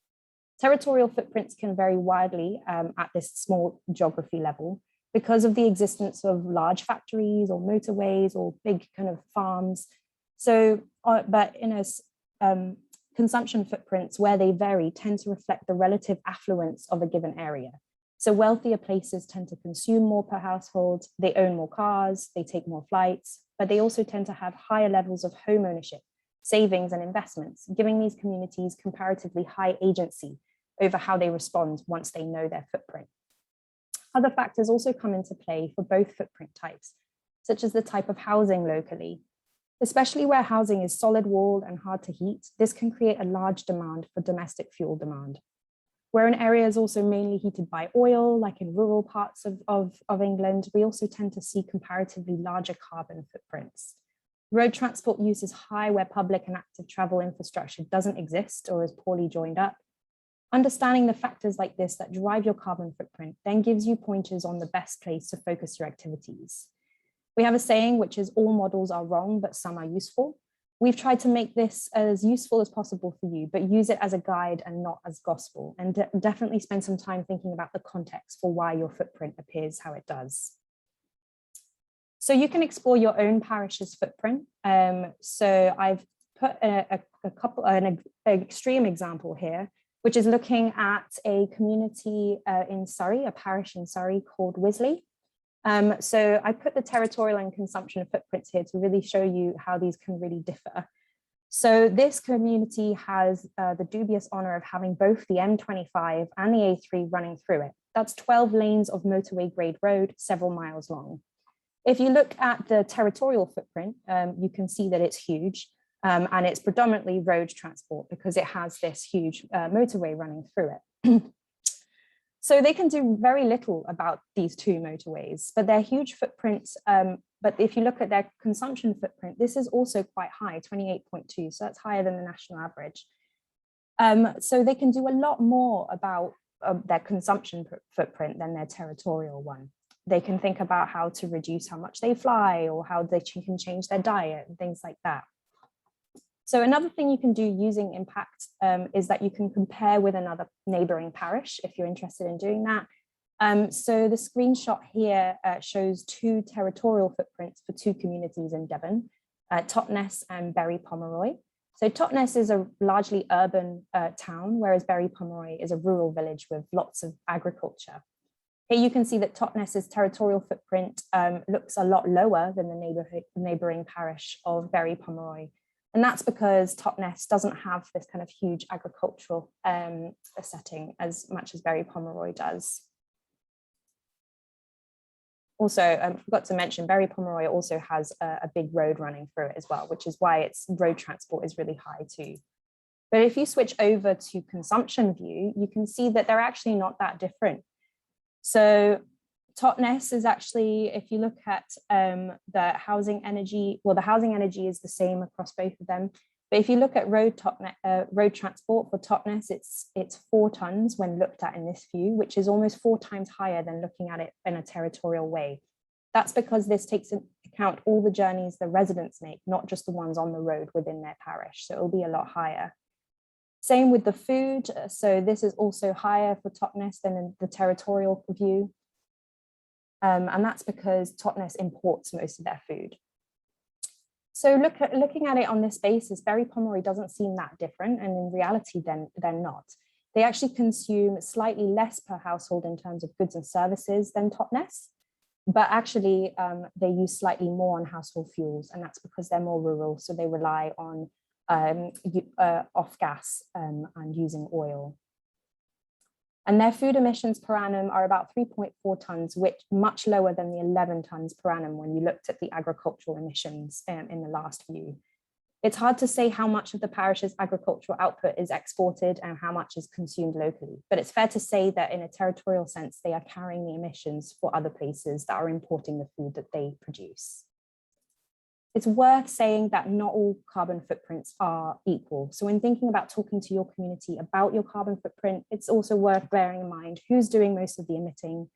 Territorial footprints can vary widely at this small geography level because of the existence of large factories or motorways or big kind of farms. So, but in a consumption footprints where they vary tend to reflect the relative affluence of a given area. So wealthier places tend to consume more per household, they own more cars, they take more flights, but they also tend to have higher levels of home ownership, savings and investments, giving these communities comparatively high agency over how they respond once they know their footprint. Other factors also come into play for both footprint types, such as the type of housing locally. Especially where housing is solid walled and hard to heat, this can create a large demand for domestic fuel demand. Where an area is also mainly heated by oil, like in rural parts of England, we also tend to see comparatively larger carbon footprints. Road transport use is high where public and active travel infrastructure doesn't exist or is poorly joined up. Understanding the factors like this that drive your carbon footprint then gives you pointers on the best place to focus your activities. We have a saying, which is all models are wrong, but some are useful. We've tried to make this as useful as possible for you, but use it as a guide and not as gospel, and definitely spend some time thinking about the context for why your footprint appears how it does. So you can explore your own parish's footprint. So I've put an extreme example here, which is looking at a community in Surrey, a parish in Surrey called Wisley. So I put the territorial and consumption footprints here to really show you how these can really differ. So this community has the dubious honor of having both the M25 and the A3 running through it. That's 12 lanes of motorway grade road, several miles long. If you look at the territorial footprint, you can see that it's huge and it's predominantly road transport because it has this huge motorway running through it. So they can do very little about these two motorways, but they're huge footprints. But if you look at their consumption footprint, this is also quite high, 28.2. So that's higher than the national average. So they can do a lot more about their consumption footprint than their territorial one. They can think about how to reduce how much they fly or how they can change their diet and things like that. So another thing you can do using impact is that you can compare with another neighboring parish if you're interested in doing that. So the screenshot here shows two territorial footprints for two communities in Devon, Totnes and Berry Pomeroy. So Totnes is a largely urban town, whereas Berry Pomeroy is a rural village with lots of agriculture. Here you can see that Totnes's territorial footprint looks a lot lower than the neighbouring parish of Bury Pomeroy. And that's because Totnes doesn't have this kind of huge agricultural setting as much as Bury Pomeroy does. Also, I forgot to mention, Bury Pomeroy also has a big road running through it as well, which is why its road transport is really high too. But if you switch over to consumption view, you can see that they're actually not that different. So Totnes is actually, if you look at the housing energy, well, the housing energy is the same across both of them. But if you look at road transport for Totnes, it's 4 tons when looked at in this view, which is almost 4 times higher than looking at it in a territorial way. That's because this takes into account all the journeys the residents make, not just the ones on the road within their parish. So it'll be a lot higher. Same with the food. So this is also higher for Totnes than in the territorial view. And that's because Totnes imports most of their food. So looking at it on this basis, Bury Pomeroy doesn't seem that different, and in reality, they're not. They actually consume slightly less per household in terms of goods and services than Totnes, but actually they use slightly more on household fuels, and that's because they're more rural, so they rely on off gas and using oil. And their food emissions per annum are about 3.4 tons, which much lower than the 11 tons per annum when you looked at the agricultural emissions in the last view. It's hard to say how much of the parish's agricultural output is exported and how much is consumed locally, but it's fair to say that in a territorial sense, they are carrying the emissions for other places that are importing the food that they produce. It's worth saying that not all carbon footprints are equal. So when thinking about talking to your community about your carbon footprint, it's also worth bearing in mind who's doing most of the emitting.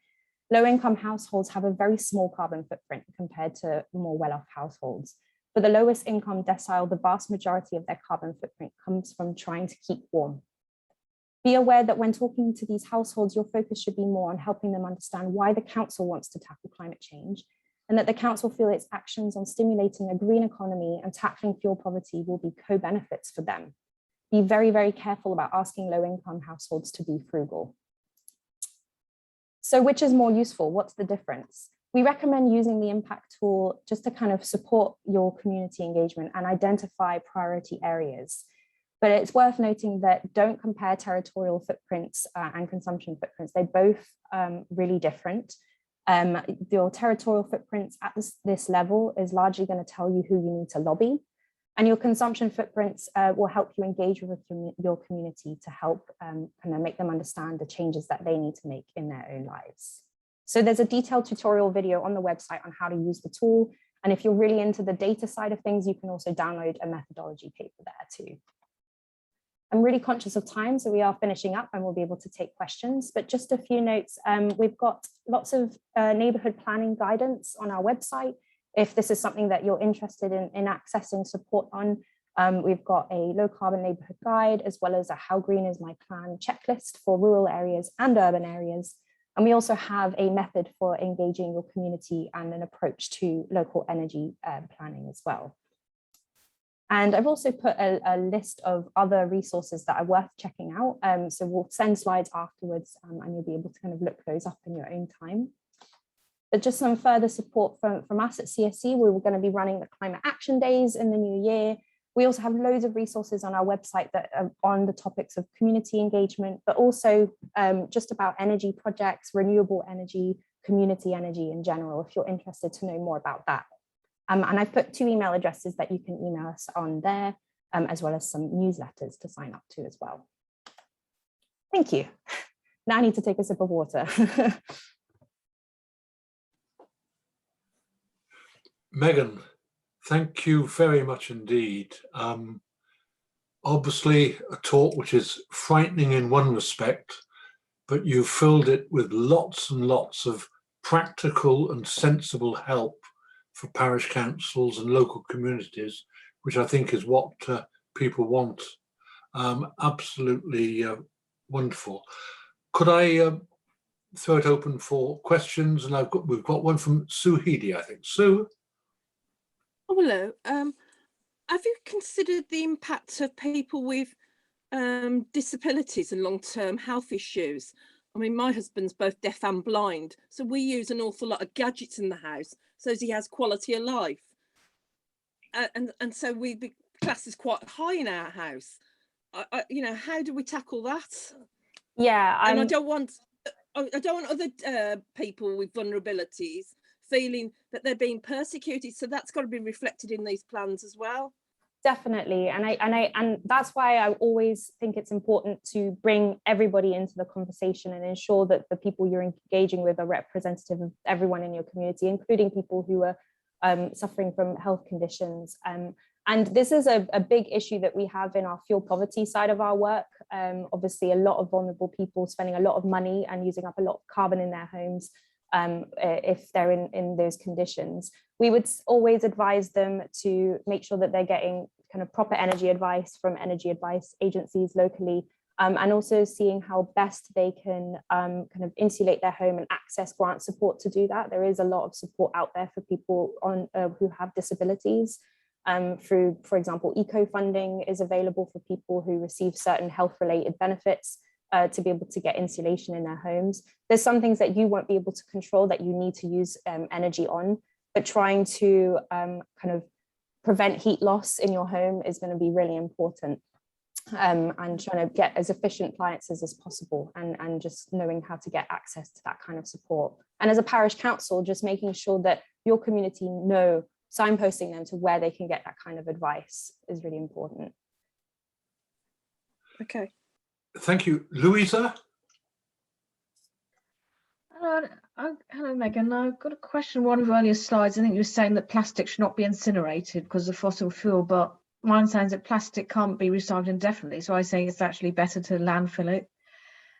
Low-income households have a very small carbon footprint compared to more well-off households. For the lowest income decile, the vast majority of their carbon footprint comes from trying to keep warm. Be aware that when talking to these households, your focus should be more on helping them understand why the council wants to tackle climate change, and that the council feel its actions on stimulating a green economy and tackling fuel poverty will be co-benefits for them. Be very, very careful about asking low-income households to be frugal. So which is more useful? What's the difference? We recommend using the impact tool just to kind of support your community engagement and identify priority areas. But it's worth noting that don't compare territorial footprints and consumption footprints. They're both really different. Your territorial footprints at this level is largely going to tell you who you need to lobby, and your consumption footprints will help you engage with your community to help kind of make them understand the changes that they need to make in their own lives. So there's a detailed tutorial video on the website on how to use the tool, and if you're really into the data side of things, you can also download a methodology paper there too. I'm really conscious of time, so we are finishing up and we'll be able to take questions, but just a few notes. We've got lots of neighbourhood planning guidance on our website. If this is something that you're interested in accessing support on, we've got a low carbon neighbourhood guide, as well as a How Green Is My Plan checklist for rural areas and urban areas. And we also have a method for engaging your community and an approach to local energy planning as well. And I've also put a list of other resources that are worth checking out. So we'll send slides afterwards and you'll be able to kind of look those up in your own time. But just some further support from us at CSE, we were going to be running the Climate Action Days in the new year. We also have loads of resources on our website that are on the topics of community engagement, but also just about energy projects, renewable energy, community energy in general, if you're interested to know more about that. And I've put 2 email addresses that you can email us on there, as well as some newsletters to sign up to as well. Thank you. Now I need to take a sip of water. Megan, thank you very much indeed. Obviously a talk which is frightening in one respect, but you filled it with lots and lots of practical and sensible help for parish councils and local communities, which I think is what people want. Absolutely wonderful. Could I throw it open for questions? And we've got one from Sue Heady, I think. Sue? Oh, hello. Have you considered the impact of people with disabilities and long-term health issues I mean, my husband's both deaf and blind, so we use an awful lot of gadgets in the house so as he has quality of life. And so class is quite high in our house. How do we tackle that? Yeah, and I don't want other people with vulnerabilities feeling that they're being persecuted. So that's got to be reflected in these plans as well. Definitely, and that's why I always think it's important to bring everybody into the conversation and ensure that the people you're engaging with are representative of everyone in your community, including people who are suffering from health conditions. And this is a big issue that we have in our fuel poverty side of our work. Obviously, a lot of vulnerable people spending a lot of money and using up a lot of carbon in their homes if they're in those conditions. We would always advise them to make sure that they're getting kind of proper energy advice from energy advice agencies locally, and also seeing how best they can kind of insulate their home and access grant support to do that. There is a lot of support out there for people who have disabilities. Through, for example, eco funding is available for people who receive certain health related benefits to be able to get insulation in their homes. There's some things that you won't be able to control that you need to use energy on, but trying to kind of prevent heat loss in your home is going to be really important. And trying to get as efficient appliances as possible, and just knowing how to get access to that kind of support. And as a parish council, just making sure that your community know, signposting them to where they can get that kind of advice is really important. Okay. Thank you. Louisa? Hello, Megan. I've got a question. One of your earlier slides, I think you were saying that plastic should not be incinerated because of fossil fuel, but mine sounds that plastic can't be recycled indefinitely. So I say it's actually better to landfill it.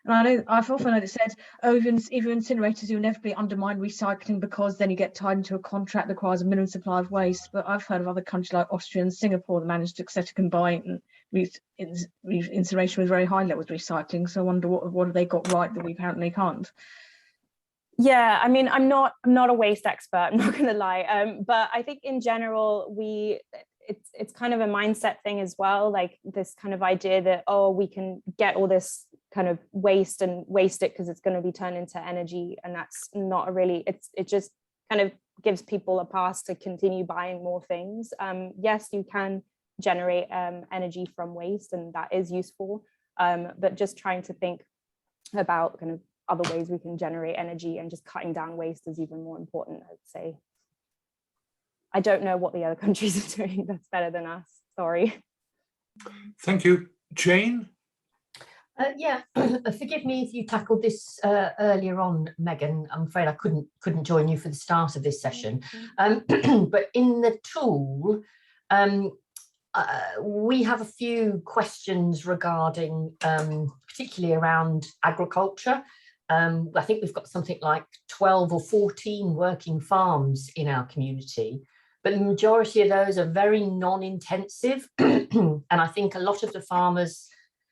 And I know I've often heard it said, oh, even incinerators, you inevitably undermine recycling because then you get tied into a contract that requires a minimum supply of waste. But I've heard of other countries like Austria and Singapore that managed to set a combined incineration with very high levels of recycling. So I wonder what have they got right that we apparently can't. Yeah, I mean, I'm not a waste expert, I'm not going to lie, but I think in general it's kind of a mindset thing as well, like this kind of idea that, oh, we can get all this kind of waste and waste it because it's going to be turned into energy, and that's not a really, it just kind of gives people a pass to continue buying more things. Yes, you can generate energy from waste, and that is useful, but just trying to think about kind of other ways we can generate energy, and just cutting down waste is even more important, I'd say. I don't know what the other countries are doing that's better than us, sorry. Thank you. Jane? Yeah, forgive me if you tackled this earlier on, Megan. I'm afraid I couldn't join you for the start of this session. But in the tool, we have a few questions regarding, particularly around agriculture. I think we've got something like 12 or 14 working farms in our community, but the majority of those are very non-intensive. And I think a lot of the farmers,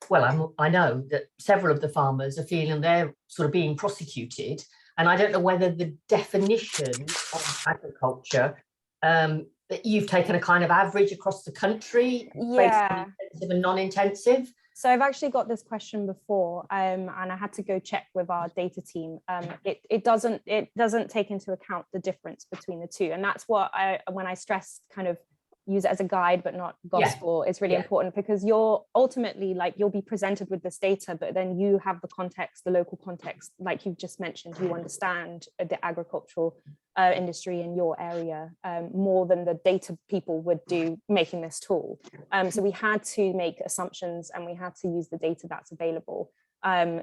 well, I know that several of the farmers are feeling they're sort of being prosecuted. And I don't know whether the definition of agriculture, that you've taken a kind of average across the country, based on intensive and non-intensive. So I've actually got this question before, and I had to go check with our data team. It doesn't take into account the difference between the two, and that's what when I stress kind of use it as a guide but not gospel, it's really important, because you're ultimately, like, you'll be presented with this data, but then you have the context, the local context, like you've just mentioned. You understand the agricultural industry in your area more than the data people would do making this tool. So we had to make assumptions, and we had to use the data that's available.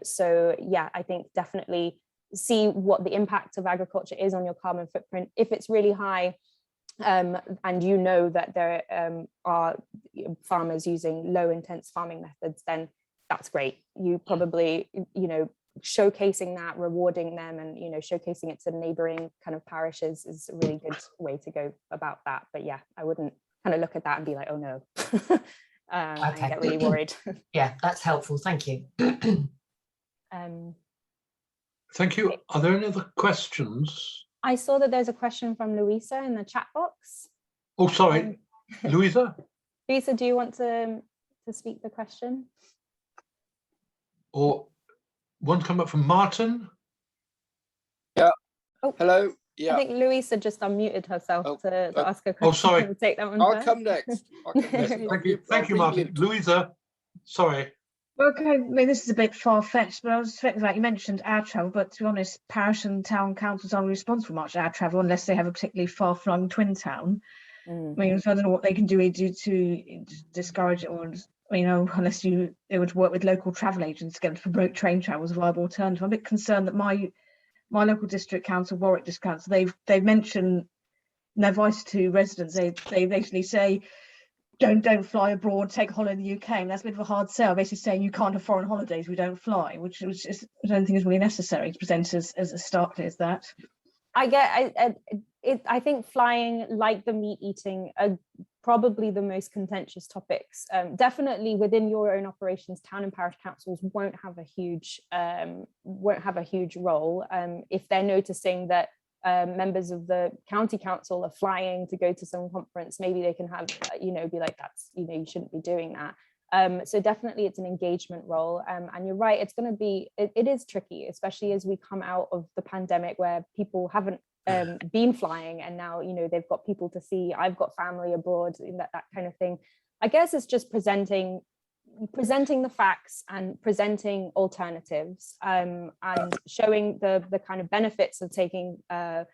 So yeah, I think definitely see what the impact of agriculture is on your carbon footprint. If it's really high, and you know that there are farmers using low intense farming methods, then that's great. You probably, showcasing that, rewarding them, and showcasing it to neighboring kind of parishes is a really good way to go about that. But yeah, I wouldn't kind of look at that and be like, oh no, and get really worried. Yeah, that's helpful, thank you. Thank you. Are there any other questions? I saw that there's a question from Louisa in the chat box. Oh, sorry, Louisa? Louisa, do you want to speak the question? Or one come up from Martin. Hello. I Yeah, think Louisa just unmuted herself Oh, to oh, ask a question. sorry. We'll take that one I'll first. come next. I'll come next. Thank you, Martin. Louisa, sorry. Okay, I mean, this is a bit far-fetched, but I was thinking about, you mentioned air travel, but to be honest, parish and town councils aren't responsible for much air travel unless they have a particularly far-flung twin town. I mean, so I don't know what they can do to discourage it, or, you know, unless they would work with local travel agents to get them to promote train travel as a viable alternative. I'm a bit concerned that my local district council, Warwick District Council, they've mentioned in their advice to residents, they basically say, don't fly abroad, take a holiday in the UK, and that's a bit of a hard sell, basically saying you can't have foreign holidays, we don't fly, which is, I don't think is really necessary to present as starkly as that. I think flying, like the meat eating, are probably the most contentious topics. Definitely within your own operations, town and parish councils won't have a huge role. If they're noticing that members of the county council are flying to go to some conference, maybe they can have, be like, that's, you shouldn't be doing that. So definitely it's an engagement role. And you're right, it's going to be, it is tricky, especially as we come out of the pandemic where people haven't been flying, and now, they've got people to see. I've got family abroad, that kind of thing. I guess it's just presenting the facts and presenting alternatives, and showing the kind of benefits of taking a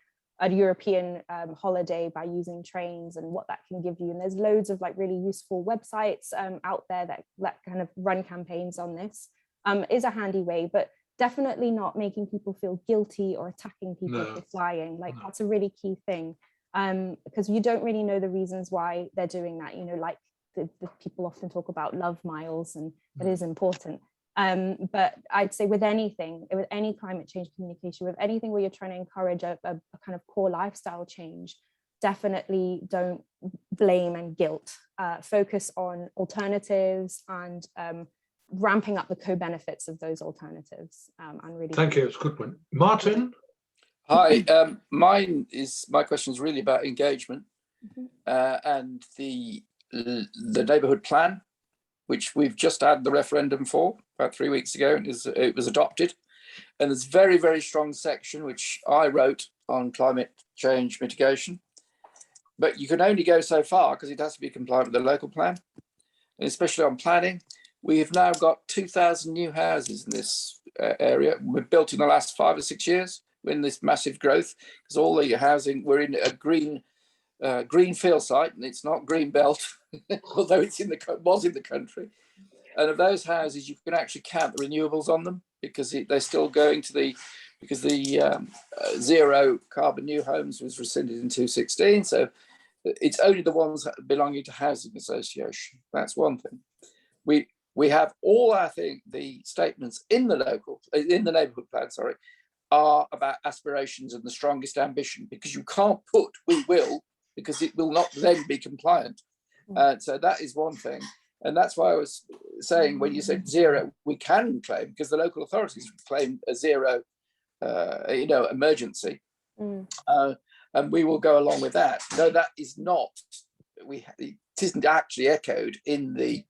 European holiday by using trains and what that can give you. And there's loads of like really useful websites out there that kind of run campaigns on this. Is a handy way, but definitely not making people feel guilty or attacking people for flying. Like that's a really key thing, because you don't really know the reasons why they're doing that. Like the people often talk about love miles, and that is important. But I'd say with any climate change communication, with anything where you're trying to encourage a kind of core lifestyle change, definitely don't blame and guilt. Focus on alternatives and ramping up the co-benefits of those alternatives. And really, thank you. It's a good one. Martin. Hi. My question is really about engagement and the neighbourhood plan, which we've just had the referendum for about 3 weeks ago, and it was adopted. And there's very, very strong section which I wrote on climate change mitigation, but you can only go so far because it has to be compliant with the local plan, and especially on planning. We have now got 2,000 new houses in this area. We've built in the last 5 or 6 years. We're in this massive growth because all the housing, we're in a green field site, and it's not green belt, although it's was in the country. And of those houses, you can actually count the renewables on them because they're still going to because the zero carbon new homes was rescinded in 2016. So it's only the ones belonging to housing association. That's one thing. We have all, I think, the statements in the neighbourhood plan, are about aspirations and the strongest ambition, because you can't put "we will" because it will not then be compliant. So that is one thing. And that's why I was saying, when you said zero, we can claim, because the local authorities claim a zero, emergency. And we will go along with that. No, that is not, it isn't actually echoed in the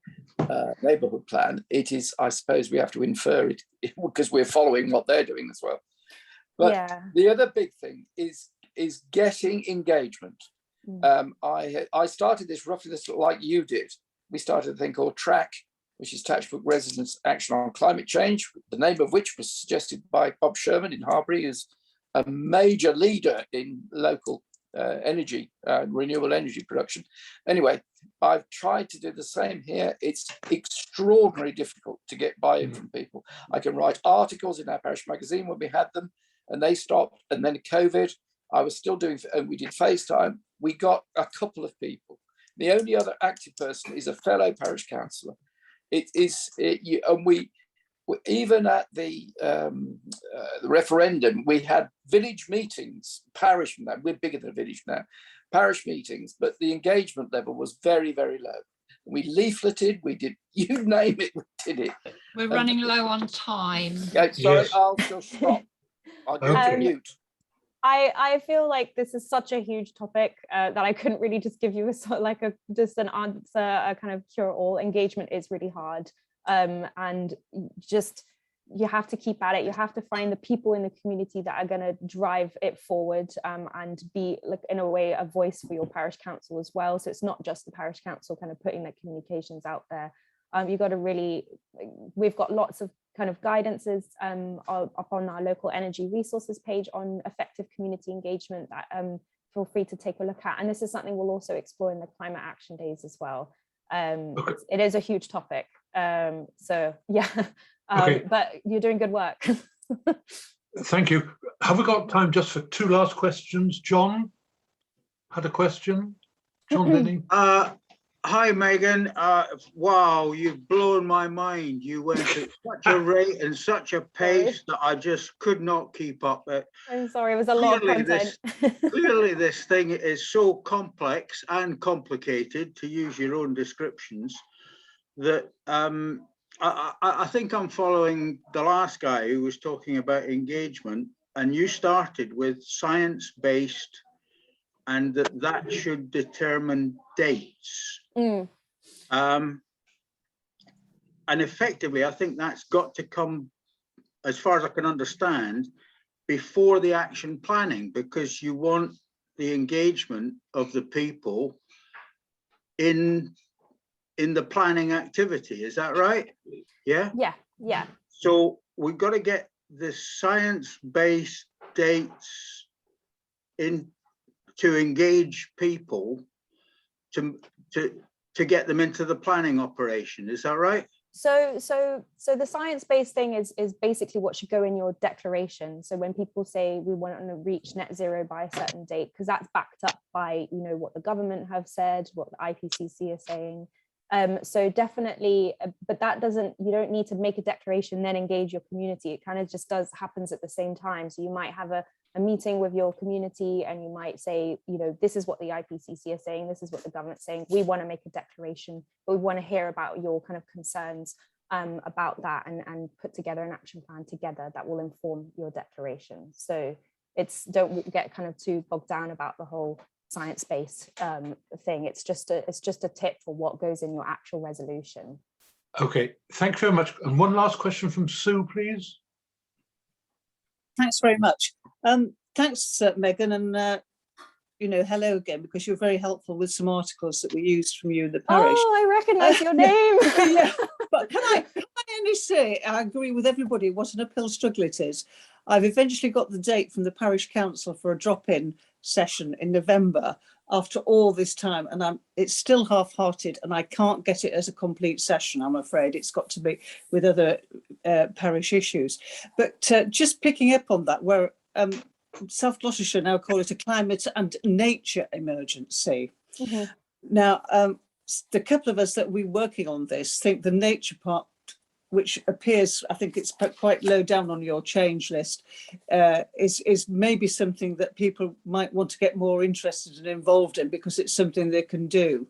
neighbourhood plan. It is, I suppose we have to infer it because we're following what they're doing as well. But the other big thing is getting engagement. I started this roughly like you did. We started a thing called TRACK, which is Textbook Residents Action on Climate Change, the name of which was suggested by Bob Sherman in Harbury, who's a major leader in local energy, renewable energy production. Anyway, I've tried to do the same here. It's extraordinarily difficult to get buy-in from people. I can write articles in our parish magazine when we had them, and they stopped. And then COVID, I was still doing, and we did FaceTime. We got a couple of people. The only other active person is a fellow parish councillor. Even at the referendum, we had village meetings, parish, we're bigger than a village now, parish meetings, but the engagement level was very, very low. We leafleted, we did, you name it, we did it. We're running low on time. Yeah, sorry, I'll just stop. I'll go to mute. I feel like this is such a huge topic that I couldn't really just give you just an answer, a kind of cure-all. Engagement is really hard, and just you have to keep at it. You have to find the people in the community that are going to drive it forward, and be, like, in a way, a voice for your parish council as well. So it's not just the parish council kind of putting their communications out there. You've got to really, we've got lots of kind of guidances up on our local energy resources page on effective community engagement that feel free to take a look at. And this is something we'll also explore in the climate action days as well. It is a huge topic. So yeah, but you're doing good work. Thank you. Have we got time just for two last questions? John had a question. John Denny. Hi, Megan. Wow, you've blown my mind. You went at such a rate and such a pace that I just could not keep up. I'm sorry, it was a lot of content. Clearly, this thing is so complex and complicated, to use your own descriptions, that I think I'm following the last guy who was talking about engagement, and you started with science-based, and that should determine dates. And effectively, I think that's got to come, as far as I can understand, before the action planning, because you want the engagement of the people in the planning activity. Is that right? Yeah. So we've got to get the science-based dates in to engage people to get them into the planning operation. Is that right? So the science-based thing is basically what should go in your declaration. So when people say we want to reach net zero by a certain date, because that's backed up by, you know, what the government have said, what the IPCC is saying. So definitely, but that doesn't, you don't need to make a declaration then engage your community. It kind of just happens at the same time. So you might have a meeting with your community and you might say, you know, this is what the IPCC is saying, this is what the government's saying, we want to make a declaration, but we want to hear about your kind of concerns about that, and put together an action plan together that will inform your declaration. So don't get kind of too bogged down about the whole science-based thing. It's just a tip for what goes in your actual resolution. Okay, thank you very much. And one last question from Sue, please. Thanks very much. Thanks, Megan, and you know, hello again, because you're very helpful with some articles that we used from you in the parish. Oh, I recognise your name. Yeah, but can I only say I agree with everybody what an uphill struggle it is. I've eventually got the date from the parish council for a drop-in session in November after all this time, and it's still half-hearted, and I can't get it as a complete session, I'm afraid. It's got to be with other parish issues. But just picking up on that, where South Gloucestershire now call it a climate and nature emergency. Mm-hmm. Now, the couple of us that we're working on this think the nature part, which appears, I think it's quite low down on your change list, is maybe something that people might want to get more interested and involved in, because it's something they can do.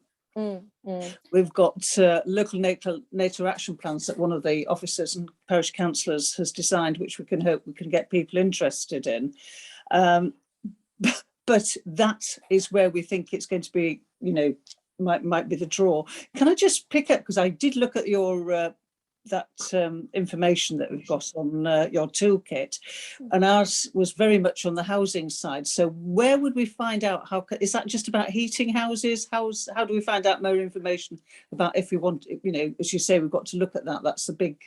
We've got local nature action plans that one of the officers and parish councillors has designed, which we can hope we can get people interested in. But that is where we think it's going to be, you know, might be the draw. Can I just pick up, because I did look at your that information that we've got on your toolkit, and ours was very much on the housing side. So where would we find out? Is that just about heating houses? How do we find out more information about, if we want, you know, as you say, we've got to look at that. That's the big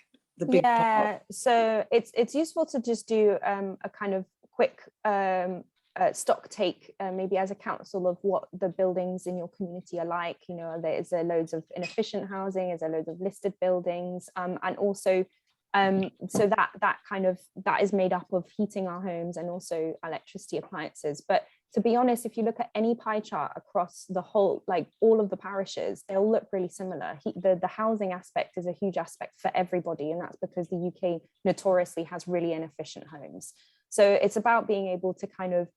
part. So it's useful to just do a kind of quick stock take, maybe as a council, of what the buildings in your community are like. You know, is there loads of inefficient housing? Is there loads of listed buildings? And also, so that is made up of heating our homes and also electricity appliances. But to be honest, if you look at any pie chart across the whole, like all of the parishes, they all look really similar. The housing aspect is a huge aspect for everybody, and that's because the UK notoriously has really inefficient homes. So it's about being able to kind of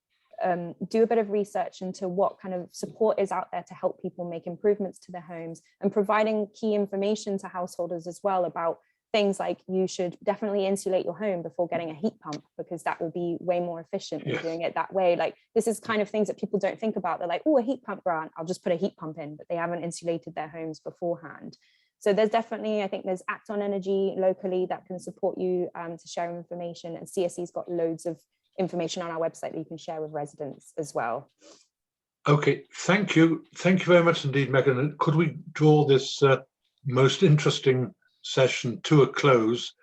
do a bit of research into what kind of support is out there to help people make improvements to their homes, and providing key information to householders as well about things like, you should definitely insulate your home before getting a heat pump, because that will be way more efficient than doing it that way. Like, this is kind of things that people don't think about. They're like, oh, a heat pump grant, I'll just put a heat pump in, but they haven't insulated their homes beforehand. So there's definitely, I think there's Act on Energy locally that can support you to share information, and CSE's got loads of information on our website that you can share with residents as well. Okay, thank you. Thank you very much indeed, Megan. And could we draw this most interesting session to a close?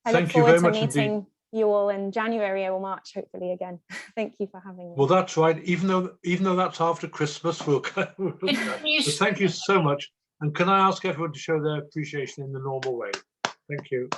I look Thank you forward very to much meeting indeed. you all in January or March, hopefully again. Thank you for having me. Well, that's right. Even though that's after Christmas, we'll but thank you so much. And can I ask everyone to show their appreciation in the normal way? Thank you.